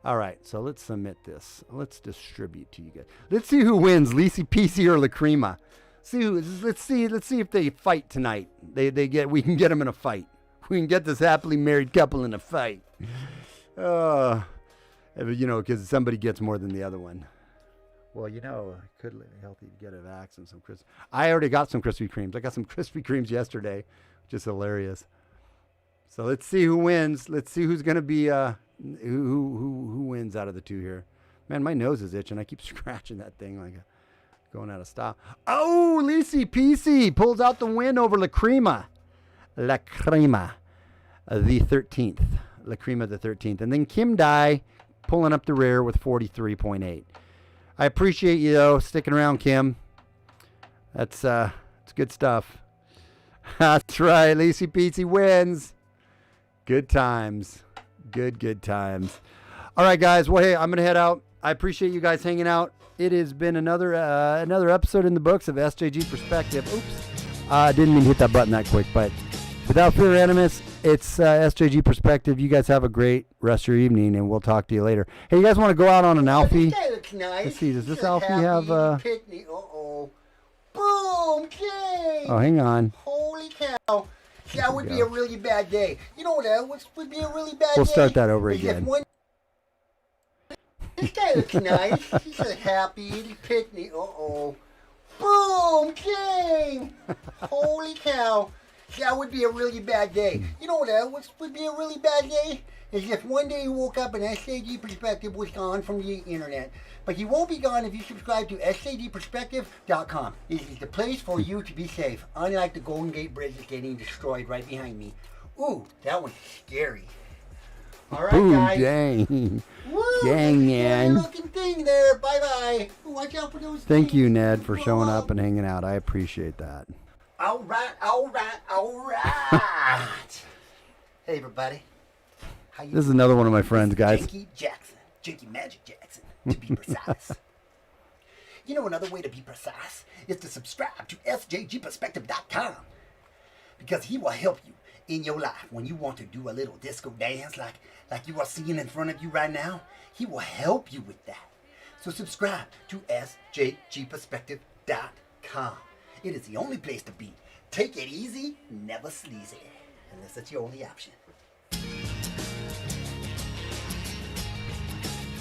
All right, so let's submit this. Let's distribute to you guys. Let's see who wins, Lisi, PC, or Lacrima. Let's see if they fight tonight. We can get them in a fight. We can get this happily married couple in a fight. Because somebody gets more than the other one. Well, it could be healthy to get a vax and some crisp. I already got some Krispy Kremes. I got some Krispy Kremes yesterday, which is hilarious. So let's see who wins. Let's see who's going to be who wins out of the two here. Man, my nose is itching. I keep scratching that thing like going out of style. Oh, Lisi PC pulls out the win over Lacrima. Lacrima the 13th. Lacrima the 13th. And then Kim Dai pulling up the rear with 43.8. I appreciate you, though, sticking around, Kim. It's good stuff. That's right. Lisi PC wins. Good times. Good times. All right, guys. Well, hey, I'm going to head out. I appreciate you guys hanging out. It has been another episode in the books of SJG Perspective. Oops. I didn't mean to hit that button that quick, but without fear or animus, it's SJG Perspective. You guys have a great rest of your evening, and we'll talk to you later. Hey, you guys want to go out on an Alfie? Nice. Let's see, does this Alfie have... Uh-oh. Boom! King! Oh, hang on. Holy cow. That would be a really bad day. You know what else would be a really bad day? We'll start that over again. This guy looks nice. He's a happy little picnic. Uh-oh. Boom! King! Holy cow. That would be a really bad day. You know what else would be a really bad day? Is if one day you woke up and SJG Perspective was gone from the internet. But he won't be gone if you subscribe to sjgperspective.com. This is the place for you to be safe, unlike the Golden Gate Bridge is getting destroyed right behind me. Ooh, that one's scary. All right, Ooh, guys. Dang. Woo, Dang, man. looking thing there. Bye-bye. Watch out for those Thank things. you, Ned, for showing up and hanging out. I appreciate that. All right. Hey, everybody. How you This is another one of my friends, guys. Jakey Magic Jackson, to be precise. You know, another way to be precise is to subscribe to sjgperspective.com, because he will help you in your life when you want to do a little disco dance like you are seeing in front of you right now. He will help you with that. So subscribe to sjgperspective.com. It is the only place to be. Take it easy, never sleazy, unless it's your only option.